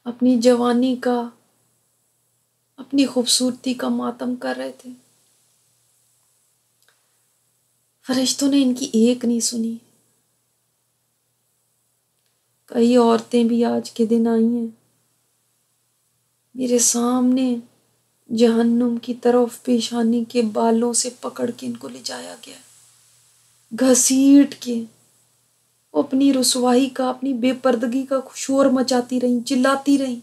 اپنی جوانی کا، اپنی خوبصورتی کا ماتم کر رہے تھے۔ فرشتوں نے ان کی ایک نہیں سنی۔ کئی عورتیں بھی آج کے دن آئی ہیں میرے سامنے، جہنم کی طرف پیشانی کے بالوں سے پکڑ کے ان کو لے جایا گیا، گھسیٹ کے۔ وہ اپنی رسوائی کا، اپنی بے پردگی کا شور مچاتی رہیں، چلاتی رہیں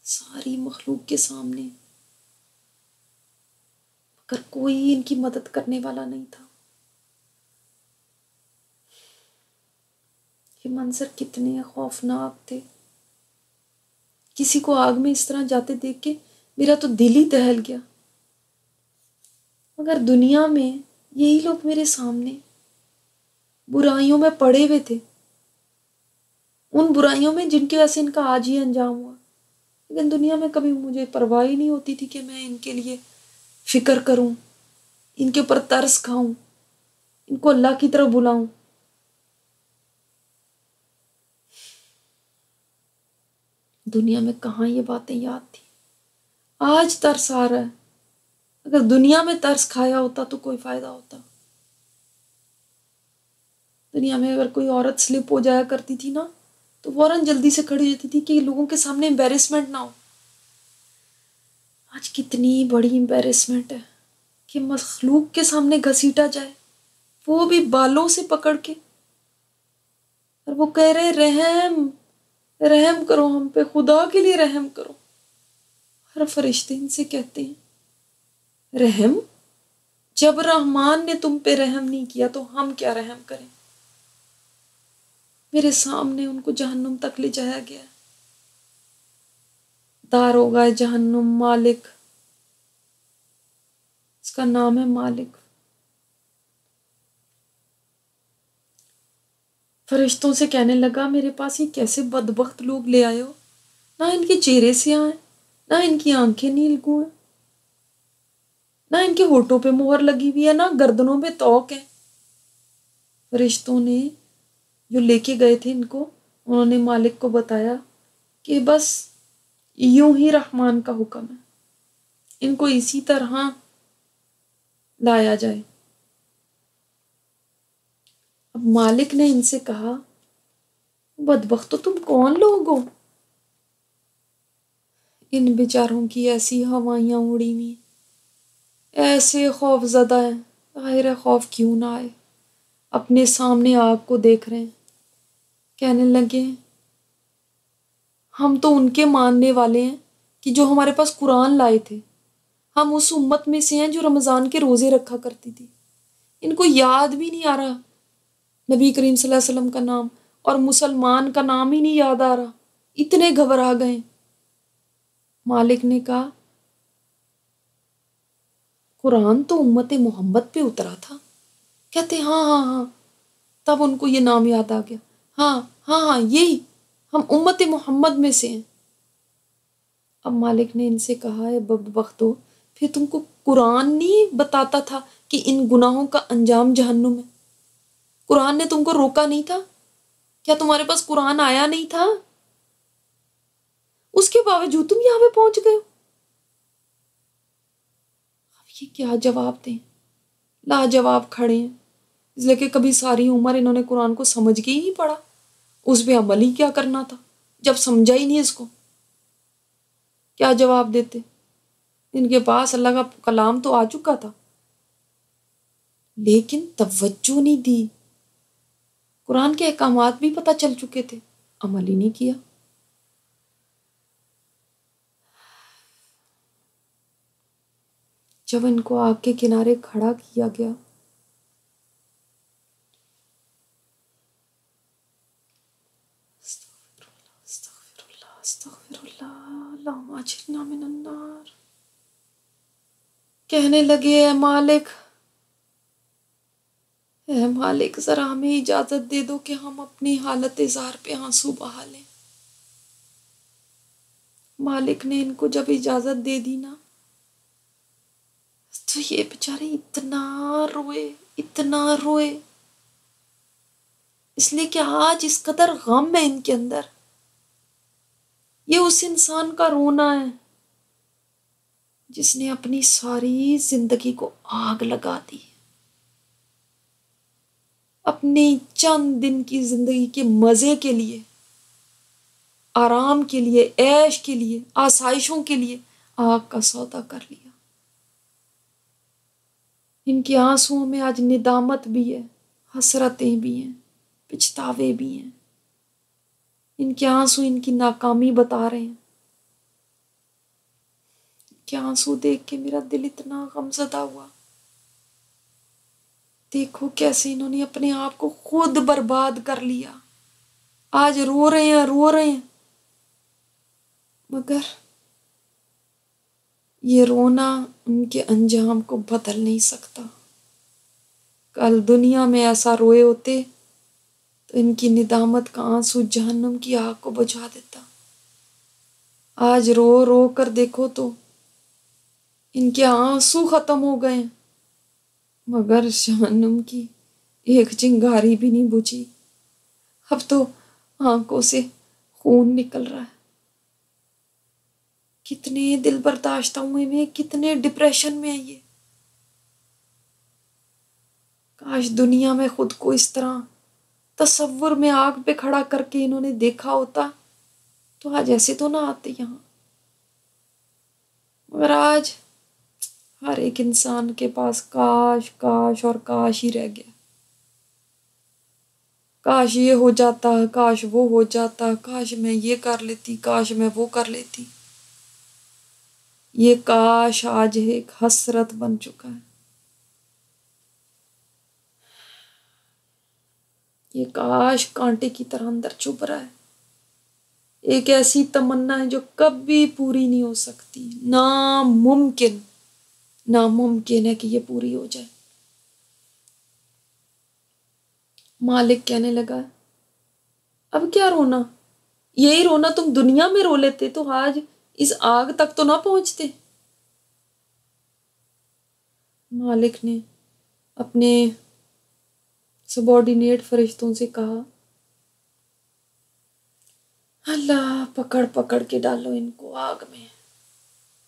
ساری مخلوق کے سامنے، مگر کوئی ان کی مدد کرنے والا نہیں تھا۔ یہ منظر کتنے خوفناک تھے۔ کسی کو آگ میں اس طرح جاتے دیکھ کے میرا تو دل ہی دہل گیا، مگر دنیا میں یہی لوگ میرے سامنے برائیوں میں پڑے ہوئے تھے، ان برائیوں میں جن کی وجہ سے ان کا آج ہی انجام ہوا۔ لیکن دنیا میں کبھی مجھے پرواہ ہی نہیں ہوتی تھی کہ میں ان کے لیے فکر کروں، ان کے اوپر ترس کھاؤں، ان کو اللہ کی طرف بلاؤں۔ دنیا میں کہاں یہ باتیں یاد تھی، آج ترس آ رہا ہے۔ اگر دنیا میں ترس کھایا ہوتا تو کوئی فائدہ ہوتا۔ دنیا میں اگر کوئی عورت سلپ ہو جایا کرتی تھی نا تو فوراً جلدی سے کھڑی جاتی تھی کہ لوگوں کے سامنے امبیرسمنٹ نہ ہو۔ آج کتنی بڑی امبیرسمنٹ ہے کہ مخلوق کے سامنے گھسیٹا جائے، وہ بھی بالوں سے پکڑ کے، اور وہ کہہ رہے رحم رحم کرو ہم پہ، خدا کے لیے رحم کرو۔ ہر فرشتے ان سے کہتے ہیں رحم؟ جب رحمان نے تم پہ رحم نہیں کیا تو ہم کیا رحم کریں۔ میرے سامنے ان کو جہنم تک لے جایا گیا۔ داروغہ جہنم، مالک، اس کا نام ہے مالک، فرشتوں سے کہنے لگا میرے پاس یہ کیسے بدبخت لوگ لے آئے ہو، نہ ان کے چہرے سیاہ ہیں، نہ ان کی آنکھیں نیلگوں ہیں، نہ ان کے ہونٹوں پہ مہر لگی ہوئی ہے، نہ گردنوں پہ طوق ہے۔ فرشتوں نے جو لے کے گئے تھے ان کو، انہوں نے مالک کو بتایا کہ بس یوں ہی رحمان کا حکم ہے، ان کو اسی طرح لایا جائے۔ اب مالک نے ان سے کہا بدبختو تم کون لوگ ہو؟ ان بیچاروں کی ایسی ہوائیاں اڑی ہوئی، ایسے خوف زدہ ہیں، ظاہر ہے خوف کیوں نہ آئے، اپنے سامنے آگ کو دیکھ رہے ہیں۔ کہنے لگے ہم تو ان کے ماننے والے ہیں کہ جو ہمارے پاس قرآن لائے تھے، ہم اس امت میں سے ہیں جو رمضان کے روزے رکھا کرتی تھی۔ ان کو یاد بھی نہیں آ رہا نبی کریم صلی اللہ علیہ وسلم کا نام، اور مسلمان کا نام ہی نہیں یاد آ رہا، اتنے گھبرا گئے۔ مالک نے کہا قرآن تو امت محمد پہ اترا تھا۔ کہتے ہاں ہاں ہاں، تب ان کو یہ نام یاد آ گیا، ہاں ہاں ہاں یہی، ہم امت محمد میں سے ہیں۔ اب مالک نے ان سے کہا ہے بدبختو، پھر تم کو قرآن نہیں بتاتا تھا کہ ان گناہوں کا انجام جہنم ہے؟ قرآن نے تم کو روکا نہیں تھا؟ کیا تمہارے پاس قرآن آیا نہیں تھا؟ اس کے باوجود تم یہاں پہ پہنچ گئے ہو۔ اب یہ کیا جواب دیں؟ لاجواب کھڑے ہیں، اس لیے کہ کبھی ساری عمر انہوں نے قرآن کو سمجھ کے ہی نہیں پڑھا، اس پہ عمل ہی کیا کرنا تھا جب سمجھا ہی نہیں اس کو؟ کیا جواب دیتے؟ ان کے پاس اللہ کا کلام تو آ چکا تھا لیکن توجہ نہیں دی، قرآن کے احکامات بھی پتہ چل چکے تھے، عمل ہی نہیں کیا۔ جب ان کو آگ کے کنارے کھڑا کیا گیا، استغفر اللہ استغفر اللہ اللہم اجرنا من النار، کہنے لگے اے مالک ذرا ہمیں اجازت دے دو کہ ہم اپنی حالت زار پہ آنسو بہا لیں۔ مالک نے ان کو جب اجازت دے دی نا تو یہ بیچارے اتنا روئے، اس لیے کہ آج اس قدر غم ہے ان کے اندر۔ یہ اس انسان کا رونا ہے جس نے اپنی ساری زندگی کو آگ لگا دی، اپنے چند دن کی زندگی کے مزے کے لیے، آرام کے لیے، عیش کے لیے، آسائشوں کے لیے آگ کا سودا کر لیا۔ ان کے آنسوؤں میں آج ندامت بھی ہے، حسرتیں بھی ہیں، پچھتاوے بھی ہیں۔ ان کے آنسو ان کی ناکامی بتا رہے ہیں۔ ان کے آنسو دیکھ کے میرا دل اتنا غمزدہ ہوا۔ دیکھو کیسے انہوں نے اپنے آپ کو خود برباد کر لیا، آج رو رہے ہیں، مگر یہ رونا ان کے انجام کو بدل نہیں سکتا۔ کل دنیا میں ایسا روئے ہوتے تو ان کی ندامت کا آنسو جہنم کی آگ کو بجھا دیتا۔ آج رو رو کر دیکھو تو ان کے آنسو ختم ہو گئے مگر جہنم کی ایک چنگاری بھی نہیں بجھی۔ اب تو آنکھوں سے خون نکل رہا ہے۔ کتنے دل برداشتہ ہوئے میں، کتنے ڈپریشن میں ہے یہ۔ کاش دنیا میں خود کو اس طرح تصور میں آگ پہ کھڑا کر کے انہوں نے دیکھا ہوتا تو آج ایسے تو نہ آتے یہاں۔ مگر آج ہر ایک انسان کے پاس کاش کاش اور کاش ہی رہ گیا۔ کاش یہ ہو جاتا، کاش وہ ہو جاتا، کاش میں یہ کر لیتی، کاش میں وہ کر لیتی۔ یہ کاش آج ایک حسرت بن چکا ہے۔ یہ کاش کانٹے کی طرح اندر چبھ رہا ہے۔ ایک ایسی تمنا ہے جو کبھی پوری نہیں ہو سکتی، ناممکن ہے کہ یہ پوری ہو جائے۔ مالک کہنے لگا اب کیا رونا، یہی رونا تم دنیا میں رو لیتے تو آج اس آگ تک تو نہ پہنچتے۔ مالک نے اپنے سبارڈینیٹ فرشتوں سے کہا اللہ پکڑ پکڑ کے ڈالو ان کو آگ میں،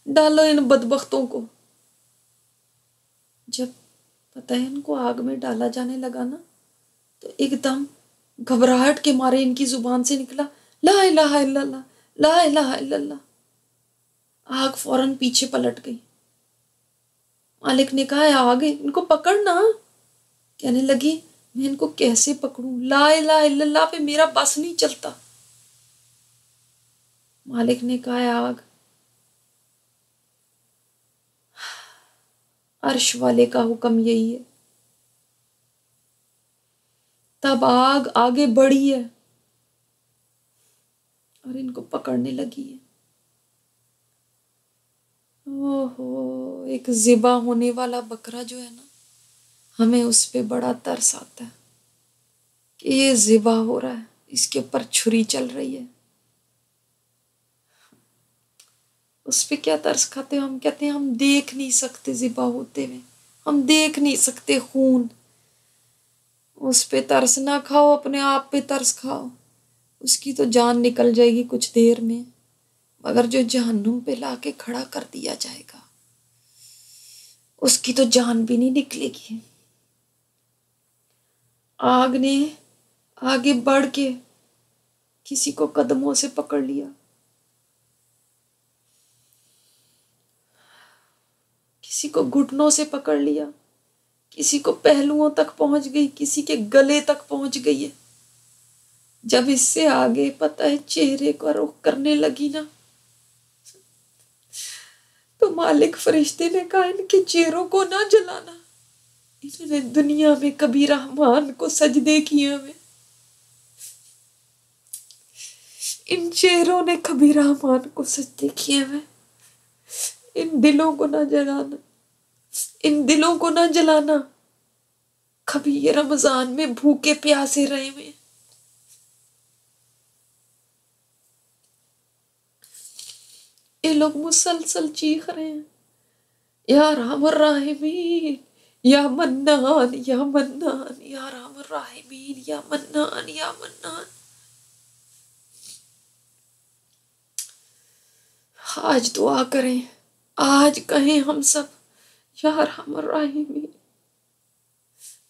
ڈالو ان بدبختوں کو۔ جب پتہ ہے ان کو آگ میں ڈالا جانے لگا نا تو ایک دم گھبراہٹ کے مارے ان کی زبان سے نکلا لا الہ الا اللہ، لا الہ الا اللہ۔ آگ فوراً پیچھے پلٹ گئی۔ مالک نے کہا آگے ان کو پکڑنا۔ کہنے لگی میں ان کو کیسے پکڑوں، لا الہ الا اللہ پہ میرا بس نہیں چلتا۔ مالک نے کہا آگ عرش والے کا حکم یہی ہے۔ تب آگ آگے بڑھی ہے اور ان کو پکڑنے لگی ہے۔ ایک ذبح ہونے والا بکرا جو ہے نا، ہمیں اس پہ بڑا ترس آتا ہے کہ یہ ذبح ہو رہا ہے، اس کے اوپر چھری چل رہی ہے۔ اس پہ کیا ترس کھاتے ہو؟ ہم کہتے ہیں ہم دیکھ نہیں سکتے ذبح ہوتے ہوئے، ہم دیکھ نہیں سکتے خون. اس پہ ترس نہ کھاؤ، اپنے آپ پہ ترس کھاؤ. اس کی تو جان نکل جائے گی کچھ دیر میں، مگر جو جہنم پہ لا کے کھڑا کر دیا جائے گا اس کی تو جان بھی نہیں نکلے گی. آگ نے آگے بڑھ کے کسی کو قدموں سے پکڑ لیا، کسی کو گھٹنوں سے پکڑ لیا، کسی کو پہلوؤں تک پہنچ گئی، کسی کے گلے تک پہنچ گئی ہے. جب اس سے آگے پتہ ہے چہرے کا رخ کرنے لگی نا، تو مالک فرشتے نے کہا ان کے چہروں کو نہ جلانا، انہوں نے دنیا میں کبھی رحمان کو سجدے کیے ہوئے، ان چہروں نے کبھی رحمان کو سجدے کیے ہوئے. ان دلوں کو نہ جلانا، ان دلوں کو نہ جلانا. کبھی یہ رمضان میں بھوکے پیاسے رہے ہوئے، یہ لوگ مسلسل چیخ رہے ہیں یا رحم الراحمین یا منان یا منان یا رحم الراحمین یا منان یا منان. آج دعا کریں، آج کہیں ہم سب یا رحم الراحمین.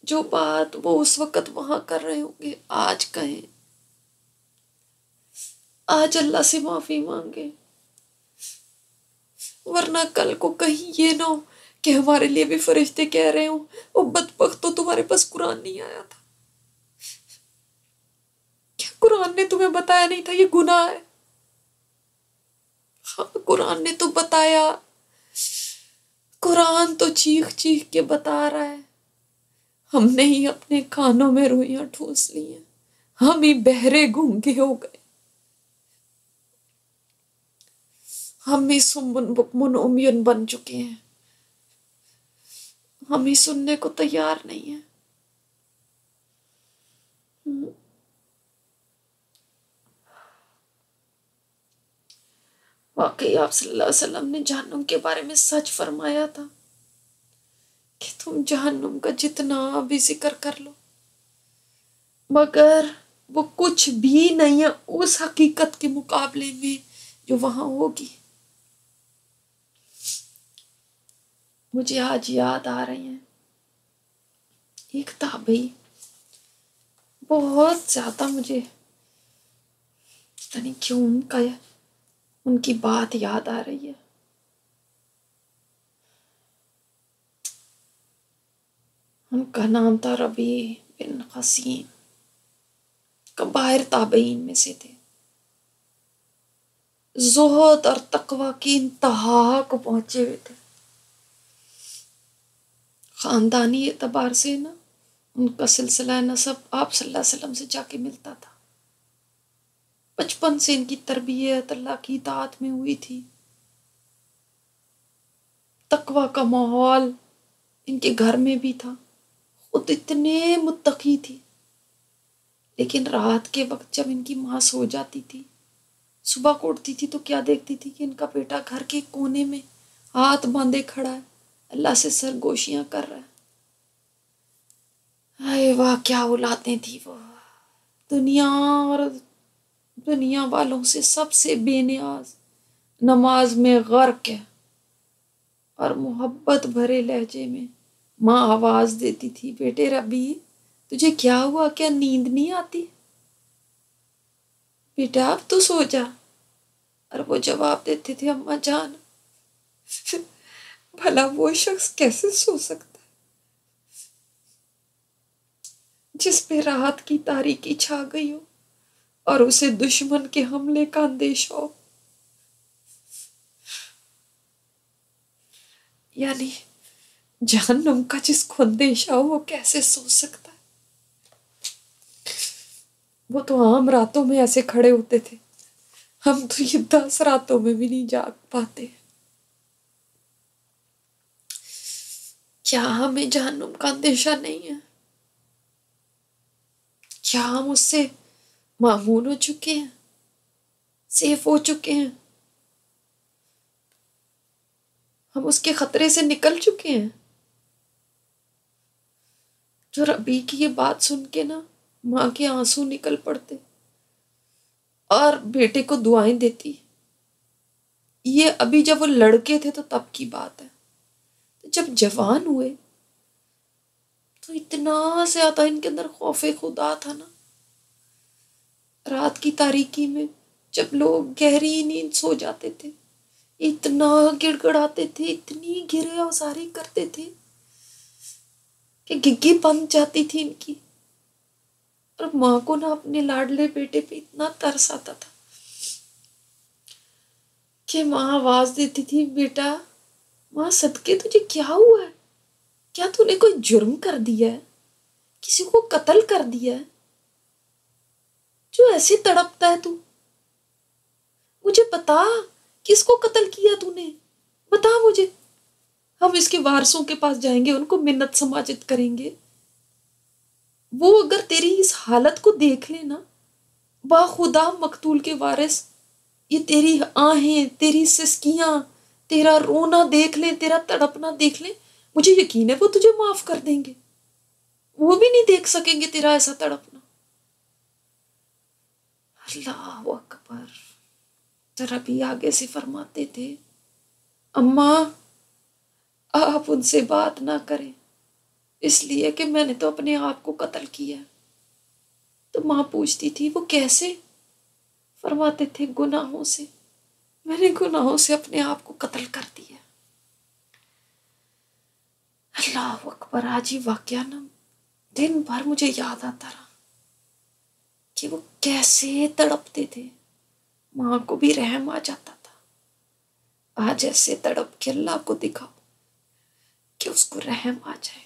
جو بات وہ اس وقت وہاں کر رہے ہوں گے آج کہیں، آج اللہ سے معافی مانگے، ورنہ کل کو کہیں یہ نہ ہو کہ ہمارے لیے بھی فرشتے کہہ رہے ہوں وہ بدبختو تمہارے پاس قرآن نہیں آیا تھا، کیا قرآن نے تمہیں بتایا نہیں تھا یہ گناہ ہے؟ ہاں قرآن نے تو بتایا، قرآن تو چیخ چیخ کے بتا رہا ہے. ہم نے ہی اپنے کانوں میں روئیاں ٹھونس لی ہیں، ہم ہی بہرے گونگے ہو گئے، ہم ہی سمن بکمن عمیون بن چکے ہیں، ہم ہی سننے کو تیار نہیں ہیں. واقعی آپ صلی اللہ علیہ وسلم نے جہنم کے بارے میں سچ فرمایا تھا کہ تم جہنم کا جتنا بھی ذکر کر لو مگر وہ کچھ بھی نہیں ہے اس حقیقت کے مقابلے میں جو وہاں ہوگی. مجھے آج یاد آ رہے ہیں ایک تابعی، بہت زیادہ مجھے پتہ نہیں کیوں ان کی بات یاد آ رہی ہے. ان کا نام تھا ربیع بن حسین، کبائر تابعین میں سے تھے، زہد اور تقوی کی انتہا کو پہنچے ہوئے تھے. خاندانی اعتبار سے نا ان کا سلسلہ نسب آپ صلی اللہ علیہ وسلم سے جا کے ملتا تھا. بچپن سے ان کی تربیت اللہ کی اطاعت میں ہوئی تھی، تقوی کا ماحول ان کے گھر میں بھی تھا، خود اتنے متقی تھی. لیکن رات کے وقت جب ان کی ماں سو جاتی تھی، صبح کو اٹھتی تھی تو کیا دیکھتی تھی کہ ان کا بیٹا گھر کے کونے میں ہاتھ باندھے کھڑا ہے، اللہ سے سرگوشیاں کر رہا ہے. اے واہ کیا اولادیں تھی وہ، دنیا اور دنیا والوں سے سب سے بے نیاز، نماز میں غرق ہے، اور محبت بھرے لہجے میں ماں آواز دیتی تھی بیٹے ربی تجھے کیا ہوا، کیا نیند نہیں آتی، بیٹا اب تو سو جا. اور وہ جواب دیتے تھے اماں جان بھلا وہ شخص کیسے سو سکتا ہے جس پہ رات کی تاریکی چھا گئی ہو اور اسے دشمن کے حملے کا اندیشہ ہو. یعنی جہنم کا جس کو اندیشہ ہو وہ کیسے سو سکتا ہے؟ وہ تو عام راتوں میں ایسے کھڑے ہوتے تھے، ہم تو یہ 10 راتوں میں بھی نہیں جاگ پاتے. کیا ہمیں جہنم کا اندیشہ نہیں ہے؟ کیا ہم اس سے معمون ہو چکے ہیں، سیف ہو چکے ہیں؟ ہم اس کے خطرے سے نکل چکے ہیں. جو ربی کی یہ بات سن کے نا ماں کے آنسو نکل پڑتے اور بیٹے کو دعائیں دیتی. یہ ابھی جب وہ لڑکے تھے تو تب کی بات ہے. جب جوان ہوئے تو اتنا زیادہ ان کے اندر خوف خدا تھا نا. رات کی تاریکی میں جب لوگ گہری نیند سو جاتے تھے اتنا گڑ گڑاتے تھے، اتنی گرے اوزاری کرتے تھے کہ گگی بند جاتی تھی ان کی. اور ماں کو نا اپنے لاڈلے بیٹے پہ اتنا ترس آتا تھا کہ ماں آواز دیتی تھی، بیٹا ماں صدقے تجھے کیا ہوا ہے؟ کیا تو نے کوئی جرم کر دیا ہے؟ کسی کو قتل کر دیا ہے جو ایسے تڑپتا ہے؟ تو مجھے بتا، کس کو قتل کیا تو نے؟ بتا مجھے، ہم اس کے وارثوں کے پاس جائیں گے، ان کو منت سماجت کریں گے. وہ اگر تیری اس حالت کو دیکھ لے نا باخدا مقتول کے وارث، یہ تیری آہیں، تیری سسکیاں، تیرا رونا دیکھ لیں، تیرا تڑپنا دیکھ لیں، مجھے یقین ہے وہ تجھے معاف کر دیں گے. وہ بھی نہیں دیکھ سکیں گے تیرا ایسا تڑپنا. اللہ اکبر. ذرا بھی آگے سے فرماتے تھے، اماں آپ ان سے بات نہ کریں، اس لیے کہ میں نے تو اپنے آپ کو قتل کیا. تو ماں پوچھتی تھی وہ کیسے؟ فرماتے تھے گناہوں سے، میں نے گناہوں سے اپنے آپ کو قتل کر دیا. اللہ اکبر. آج ہی واقعہ نا دن بھر مجھے یاد آتا رہا کہ وہ کیسے تڑپتے تھے. ماں کو بھی رحم آ جاتا تھا. آج ایسے تڑپ کے اللہ کو دکھاؤ کہ اس کو رحم آ جائے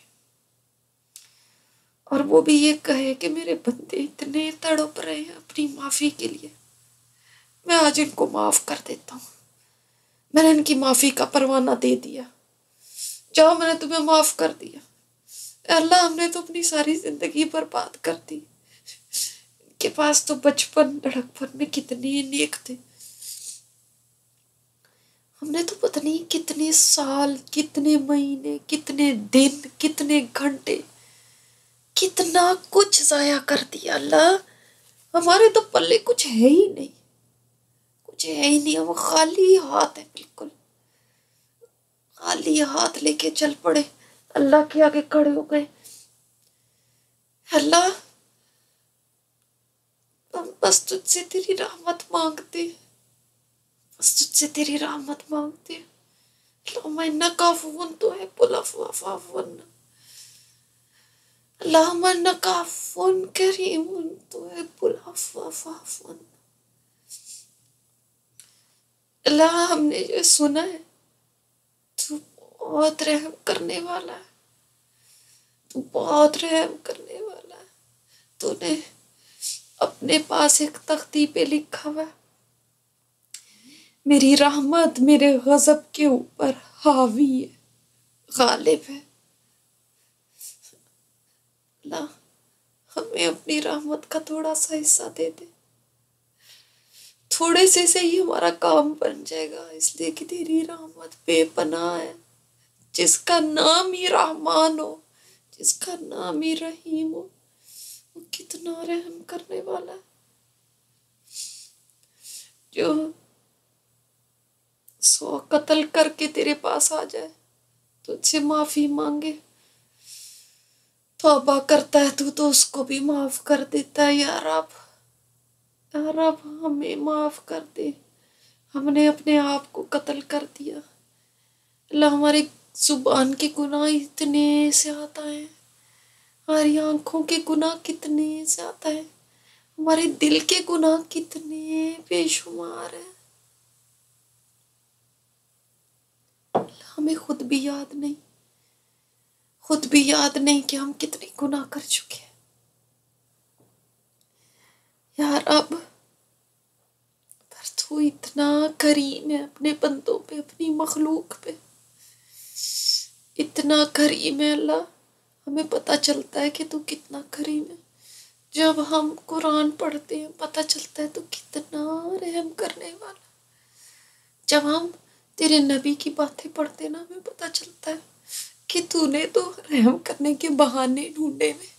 اور وہ بھی یہ کہے کہ میرے بندے اتنے تڑپ رہے ہیں اپنی معافی کے لیے، میں آج ان کو معاف کر دیتا ہوں. میں نے ان کی معافی کا پروانہ دے دیا، جاؤ میں نے تمہیں معاف کر دیا. اے اللہ ہم نے تو اپنی ساری زندگی برباد کر دی. ان کے پاس تو بچپن لڑکپن میں کتنے نیک تھے، ہم نے تو پتہ نہیں کتنے سال، کتنے مہینے، کتنے دن، کتنے گھنٹے، کتنا کچھ ضائع کر دیا. اللہ ہمارے تو پلے کچھ ہے ہی نہیں، کچھ ہے ہی نہیں. ہم خالی ہاتھ ہے، بالکل خالی ہاتھ لے کے چل پڑے، اللہ کے آگے کھڑے ہو گئے. اللہ ہم بس تجھ سے تیری رحمت مانگتے، بس تجھ سے تیری رحمت مانگتے. اللہم انک عفو تحب العفو فاعف عنا. اللہم انک عفو کریم تحب العفو فاعف عنا. اللہ ہم نے جو سنا ہے تو بہت رحم کرنے والا ہے، تو بہت رحم کرنے والا ہے. تو نے اپنے پاس ایک تختی پہ لکھا ہوا ہے، میری رحمت میرے غضب کے اوپر حاوی ہے، غالب ہے. اللہ ہمیں اپنی رحمت کا تھوڑا سا حصہ دے دے، تھوڑے سے ہی ہمارا کام بن جائے گا، اس لیے کہ تیری رحمت بے پناہ ہے. جس کا نام ہی رحمان ہو، جس کا نام ہی رحیم ہو، وہ کتنا رحم کرنے والا ہے. جو 100 قتل کر کے تیرے پاس آ جائے تو تجھ سے معافی مانگے، توبہ کرتا ہے تو اس کو بھی معاف کر دیتا ہے. یا رب، یا رب ہمیں معاف کر دے، ہم نے اپنے آپ کو قتل کر دیا. اللہ ہماری زبان کے گناہ اتنے زیادہ ہیں، ہماری آنکھوں کے گناہ کتنے زیادہ ہیں، ہمارے دل کے گناہ کتنے بے شمار ہیں. ہمیں خود بھی یاد نہیں، خود بھی یاد نہیں کہ ہم کتنے گناہ کر چکے ہیں. یا رب پر تو اتنا کریم ہے اپنے بندوں پہ، اپنی مخلوق پہ، اتنا کریم ہے. اللہ ہمیں پتہ چلتا ہے کہ تو کتنا کریم ہے جب ہم قرآن پڑھتے ہیں، پتہ چلتا ہے تو کتنا رحم کرنے والا. جب ہم تیرے نبی کی باتیں پڑھتے نا ہمیں پتہ چلتا ہے کہ تو نے تو رحم کرنے کے بہانے ڈھونڈے میں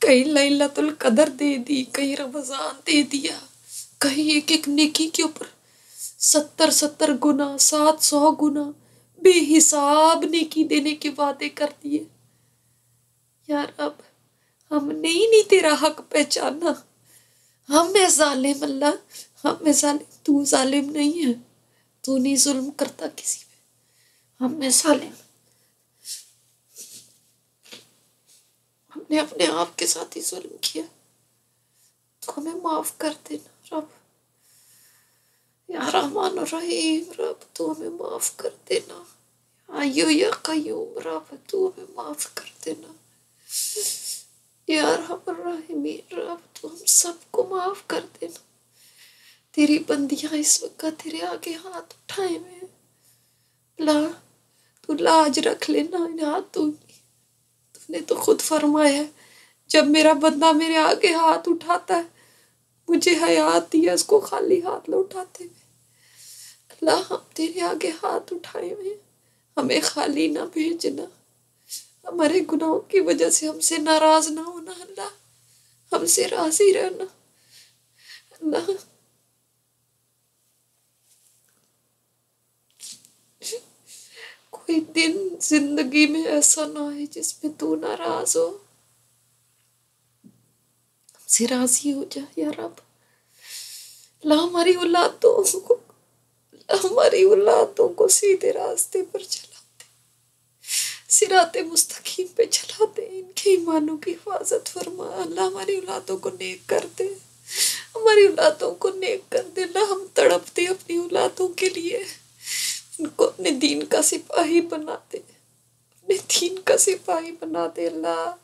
کہیں لیلۃ القدر دے دی، کہیں رمضان دے دیا، کہیں ایک ایک نیکی کے اوپر 70 گنا، 700 گنا بے حساب نیکی دینے کے وعدے کر دیے۔ یا رب ہم نے ہی نہیں تیرا حق پہچانا، ہم میں ظالم اللہ، ہم میں ظالم، تو ظالم نہیں ہے، تو نہیں ظلم کرتا کسی پہ، ہم میں ظالم، ہم نے اپنے آپ کے ساتھ ہی ظلم کیا، تو ہمیں معاف کر دینا رب، یا رحمان الرحیم رب تو ہمیں معاف کر دینا، حیو یا قیوم رب تو ہمیں معاف کر دینا، یا ارحم الراحمین رب تو ہم سب کو معاف کر دینا۔ تیری بندیاں اس وقت تیرے آگے ہاتھ اٹھائے ہوئے ہیں، اللہ تو لاج رکھ لینا ان ہاتھوں کی، تو نے تو خود فرمایا ہے جب میرا بندہ میرے آگے ہاتھ اٹھاتا ہے مجھے حیات دیا اس کو خالی ہاتھ لوٹاتے ہوئے، اللہ ہم تیرے آگے ہاتھ اٹھائے ہوئے ہیں، ہمیں خالی نہ بھیجنا، ہمارے گناہوں کی وجہ سے ہم سے ناراض نہ ہونا، اللہ ہم سے راضی رہنا، اللہ کوئی دن زندگی میں ایسا نہ آئے جس میں تو ناراض ہو، ہم سے راضی ہو جا یا رب، اللہ ہماری اولادوں کو سیدھے راستے پر چلاتے، صراط مستقیم پہ چلاتے، ان کے ایمانوں کی حفاظت فرما، اللہ ہماری اولادوں کو نیک کر دے، ہماری اولادوں کو نیک کر دے، اللہ ہم تڑپتے اپنی اولادوں کے لیے، ان کو اپنے دین کا سپاہی بنا دے، اپنے دین کا سپاہی بنا دے، اللہ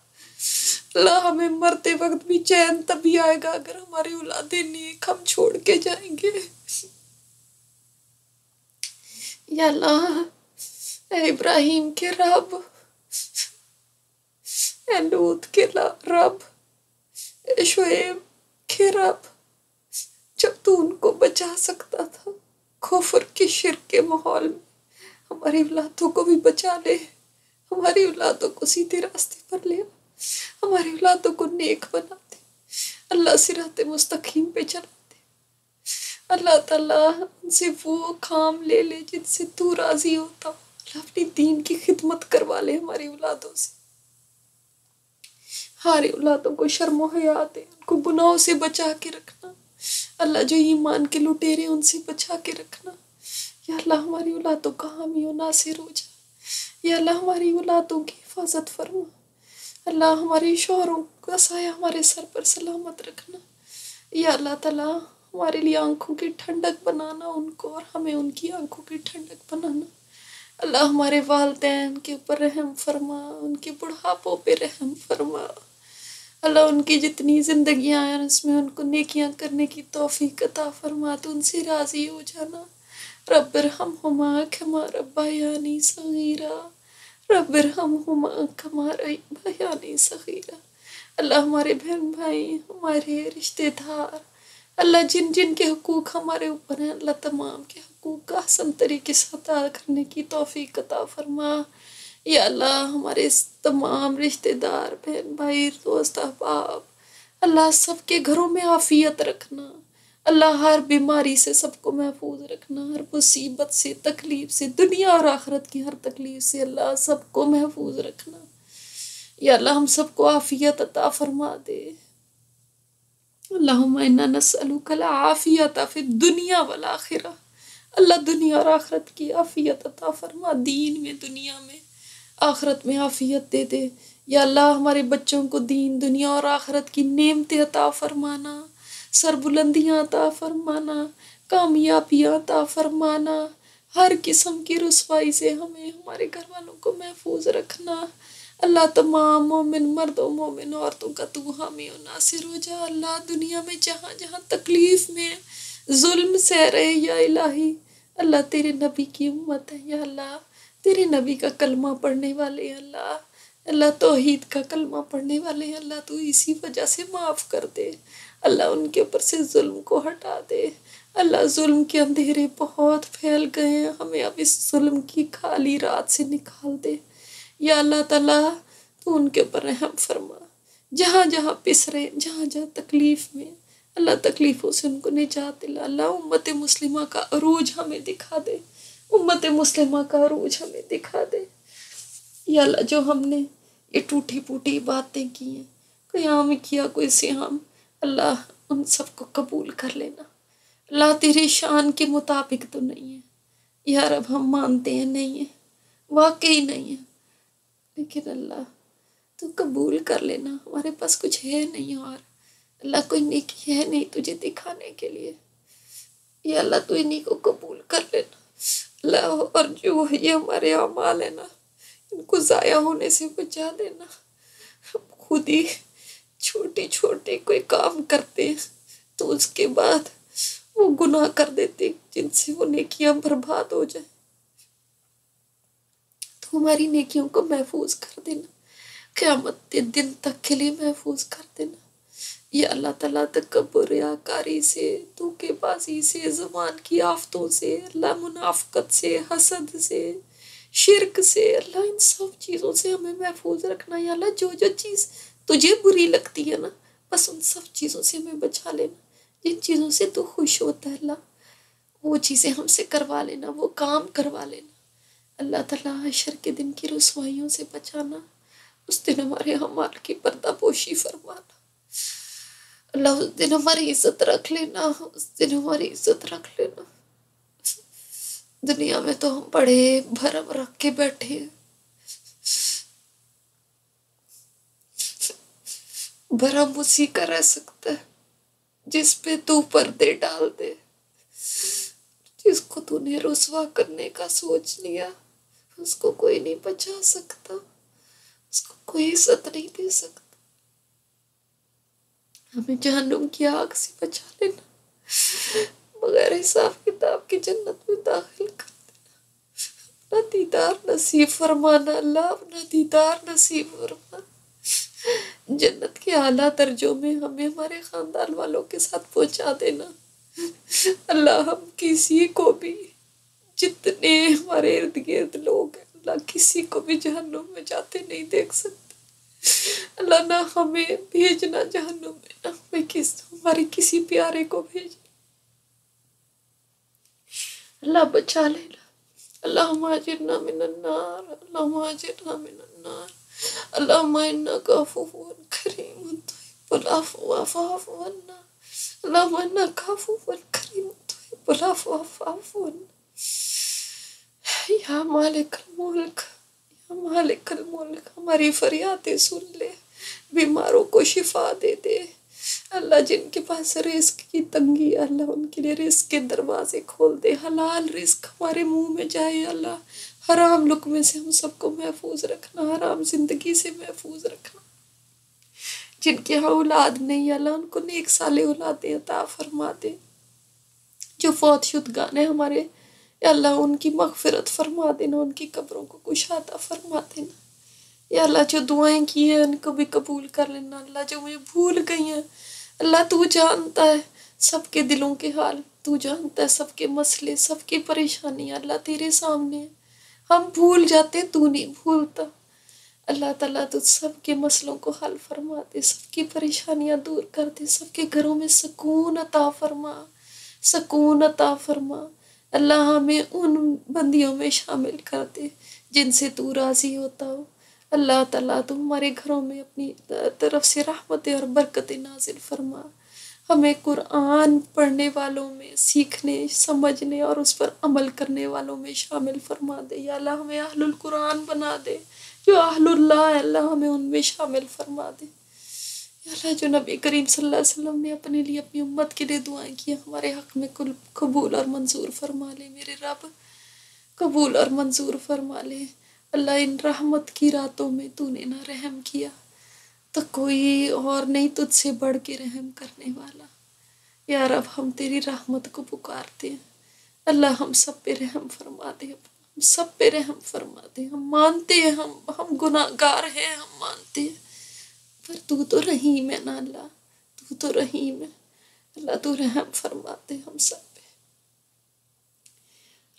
ہمیں مرتے وقت بھی چین تبھی آئے گا اگر ہماری اولادیں نیک ہم چھوڑ کے جائیں گے، یا اللہ اے ابراہیم کے رب، اے لوط کے رب، اے شعیب کے رب، جب تو ان کو بچا سکتا تھا کفر کے شرک کے ماحول میں، ہماری اولادوں کو بھی بچا لے، ہماری اولادوں کو سیدھے راستے پر لے، ہماری اولادوں کو نیک بنا دے، اللہ صراط مستقیم پہ چلا دے، اللہ تعالیٰ ان سے وہ کام لے لے جن سے تو راضی ہوتا ہو، اللہ اپنی دین کی خدمت کروا لے ہماری اولادوں سے، ہماری اولادوں کو شرم و حیا دے، ان کو گناہوں سے بچا کے رکھنا، اللہ جو ایمان کے لٹیرے ان سے بچا کے رکھنا، یا اللہ ہماری اولادوں کا حامی و ناصر ہو جا، یا اللہ ہماری اولادوں کی حفاظت فرما، اللہ ہمارے شوہروں کا سایہ ہمارے سر پر سلامت رکھنا، یا اللہ تعالیٰ ہمارے لیے آنکھوں کی ٹھنڈک بنانا ان کو، اور ہمیں ان کی آنکھوں کی ٹھنڈک بنانا، اللہ ہمارے والدین کے اوپر رحم فرما، ان کے بڑھاپوں پہ رحم فرما، اللہ ان کی جتنی زندگیاں ہیں اس میں ان کو نیکیاں کرنے کی توفیق عطا فرما، تو ان سے راضی ہو جانا، رب ارحمہما کما ربیانی صغیرا، رب ارحمہما کما ربیانی صغیرا، اللہ ہمارے بہن بھائی، ہمارے رشتہ دار، اللہ جن جن کے حقوق ہمارے اوپر ہیں، اللہ تمام کے حقوق کا احسن طریقے سے ادا کرنے کی توفیق عطا فرما، یا اللہ ہمارے تمام رشتہ دار، بہن بھائی، دوست احباب، اللہ سب کے گھروں میں عافیت رکھنا، اللہ ہر بیماری سے سب کو محفوظ رکھنا، ہر مصیبت سے، تکلیف سے، دنیا اور آخرت کی ہر تکلیف سے اللہ سب کو محفوظ رکھنا، یا اللہ ہم سب کو عافیت عطا فرما دے، اللہم انا نسألک العافیت فی الدنیا والآخرہ، اللہ دنیا اور آخرت کی عافیت عطا فرما، دین میں، دنیا میں، آخرت میں عافیت دے دے، یا اللہ ہمارے بچوں کو دین، دنیا اور آخرت کی نعمتیں عطا فرمانا، سربلندیاں عطا فرمانا، کامیابیاں عطا فرمانا، ہر قسم کی رسوائی سے ہمیں، ہمارے گھر والوں کو محفوظ رکھنا، اللہ تمام مومن مرد و مومن عورتوں کا تو حامی و ناصر ہو جا، اللہ دنیا میں جہاں جہاں تکلیف میں ظلم سہ رہے یا الہی، اللہ تیرے نبی کی امت ہے، یا اللہ تیرے نبی کا کلمہ پڑھنے والے ہیں، اللہ توحید کا کلمہ پڑھنے والے ہیں، اللہ تو اسی وجہ سے معاف کر دے، اللہ ان کے اوپر سے ظلم کو ہٹا دے، اللہ ظلم کے اندھیرے بہت پھیل گئے ہیں، ہمیں اب اس ظلم کی کالی رات سے نکال دے یا اللہ تعالیٰ۔ تو ان کے اوپر رحم فرما، جہاں جہاں پس رہے، جہاں جہاں تکلیف میں، اللہ تکلیفوں سے ان کو نجات دلا۔ اللہ امت مسلمہ کا عروج ہمیں دکھا دے، امت مسلمہ کا عروج ہمیں دکھا دے یا اللہ۔ جو ہم نے یہ ٹوٹی پوٹی باتیں کی ہیں، قیام کیا کوئی سیام، اللہ ان سب کو قبول کر لینا۔ اللہ تیری شان کے مطابق تو نہیں ہے یا رب، ہم مانتے ہیں نہیں ہے، واقعی نہیں ہے، لیکن اللہ تو قبول کر لینا، ہمارے پاس کچھ ہے نہیں، اور اللہ کوئی نیکی ہے نہیں تجھے دکھانے کے لیے یا اللہ، تو انہیں کو قبول کر لینا اللہ۔ اور جو یہ ہمارے اعمال ہیں نا، ان کو ضائع ہونے سے بچا دینا۔ ہم خود ہی چھوٹے چھوٹے کوئی کام کرتے ہیں تو اس کے بعد وہ گناہ کر دیتے جن سے وہ نیکیاں برباد ہو جائیں، تو ہماری نیکیوں کو محفوظ کر دینا، قیامت کے دن تک کے لیے محفوظ کر دینا یا اللہ تعالیٰ۔ تکبر، ریاکاری سے، دھوکے بازی سے، زبان کی آفتوں سے، اللہ منافقت سے، حسد سے، شرک سے، اللہ ان سب چیزوں سے ہمیں محفوظ رکھنا یا اللہ۔ جو جو چیز تجھے بری لگتی ہے نا، بس ان سب چیزوں سے ہمیں بچا لینا، جن چیزوں سے تو خوش ہوتا ہے اللہ، وہ چیزیں ہم سے کروا لینا، وہ کام کروا لینا اللہ تعالیٰ۔ حشر کے دن کی رسوائیوں سے بچانا، اس دن ہمارے اعمال کی پردہ پوشی فرمانا اللہ۔ اس دن ہماری عزت رکھ لینا، اس دن ہماری عزت رکھ لینا۔ دنیا میں تو ہم بڑے بھرم رکھ کے بیٹھے ہیں، بھرم اسی کا رہ سکتا ہے جس پہ تو پردے ڈال دے، جس کو تو نے رسوا کرنے کا سوچ لیا، اس کو کوئی نہیں بچا سکتا، اس کو کوئی عزت نہیں دے سکتا۔ ہمیں جہنم کی آگ سے بچا لینا، بغیر حساب کتاب کی جنت میں داخل کر دینا۔ اپنا دیدار نصیب فرمانا اللہ، اپنا دیدار نصیب فرمانا۔ جنت کے اعلیٰ درجوں میں ہمیں ہمارے خاندان والوں کے ساتھ پہنچا دینا اللہ۔ ہم کسی کو بھی، جتنے ہمارے ارد گرد لوگ ہیں اللہ، کسی کو بھی جہنم میں جاتے نہیں دیکھ سکتے اللہ۔ نہ ہمیں بھیجنا جہنم میں، نہ ہمیں ہمارے کسی پیارے کو بھیجنا اللہ، بچا لینا۔ اللہم اجرنا من النار، اللہم اجرنا من النار، اللہم انک عفو کریم تحب العفو فاعف عنا، اللہم انک عفو کریم تحب العفو فاعف عنا۔ یا مالک الملک، یا مالک الملک، ہماری فریادیں سن لے، بیماروں کو شفا دے دے اللہ۔ جن کے پاس رزق کی تنگی ہے اللہ، ان کے لیے رزق کے دروازے کھول دے، حلال رزق ہمارے منہ میں جائے اللہ۔ حرام لقمے سے ہم سب کو محفوظ رکھنا، حرام زندگی سے محفوظ رکھنا۔ جن کے ہاں اولاد نہیں اللہ، ان کو نیک صالح اولادیں عطا فرما دے۔ جو فوت شدگان ہیں ہمارے یا اللہ، ان کی مغفرت فرما دینا، ان کی قبروں کو کشادہ فرما دینا یا اللہ۔ جو دعائیں کی ہیں ان کو بھی قبول کر لینا اللہ۔ جو مجھے بھول گئی ہیں اللہ، تو جانتا ہے سب کے دلوں کے حال، تو جانتا ہے سب کے مسئلے، سب کی پریشانیاں اللہ تیرے سامنے ہیں۔ ہم بھول جاتے، تو نہیں بھولتا اللہ تعالیٰ۔ تو سب کے مسئلوں کو حل فرما دے، سب کی پریشانیاں دور کر دے، سب کے گھروں میں سکون عطا فرما، سکون عطا فرما اللہ۔ ہمیں ان بندیوں میں شامل کر دے جن سے تو راضی ہوتا ہو اللہ تعالیٰ۔ تو ہمارے گھروں میں اپنی طرف سے رحمت اور برکت نازل فرما۔ ہمیں قرآن پڑھنے والوں میں، سیکھنے، سمجھنے اور اس پر عمل کرنے والوں میں شامل فرما دے یا اللہ۔ ہمیں اہل القرآن بنا دے، جو اہل اللہ ہے اللہ، ہمیں ان میں شامل فرما دے یا اللہ۔ جو نبی کریم صلی اللہ علیہ وسلم نے اپنے لیے، اپنی امت کے لیے دعائیں کی، ہمارے حق میں قبول اور منظور فرما لے میرے رب، قبول اور منظور فرما لے اللہ۔ ان رحمت کی راتوں میں تو نے نہ رحم کیا تو کوئی اور نہیں تجھ سے بڑھ کے رحم کرنے والا یا رب۔ ہم تیری رحمت کو پکارتے ہیں اللہ، ہم سب پہ رحم فرما دے، ہم سب پہ رحم فرما دے۔ ہم مانتے ہیں ہم گناہ گار ہیں، ہم مانتے ہیں، پر تو رحیم ہے نا اللہ، تو رحیم ہے اللہ۔ تو رحم فرما دے ہم سب پہ۔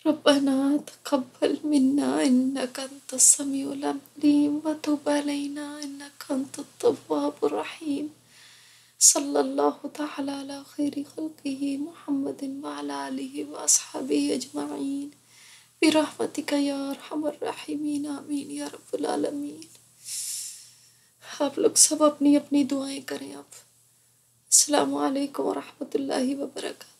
ربنا تقبل منا إنك أنت السميع العليم وتب علينا إنك أنت التواب الرحيم. صلى الله تعالى على خير خلقه محمد وعلى آله وأصحابه أجمعين برحمتك یا ارحم الراحمین. آمین یا رب العالمین. آپ لوگ سب اپنی اپنی دعائیں کریں. اب السلام علیکم ورحمۃ اللہ وبرکاتہ.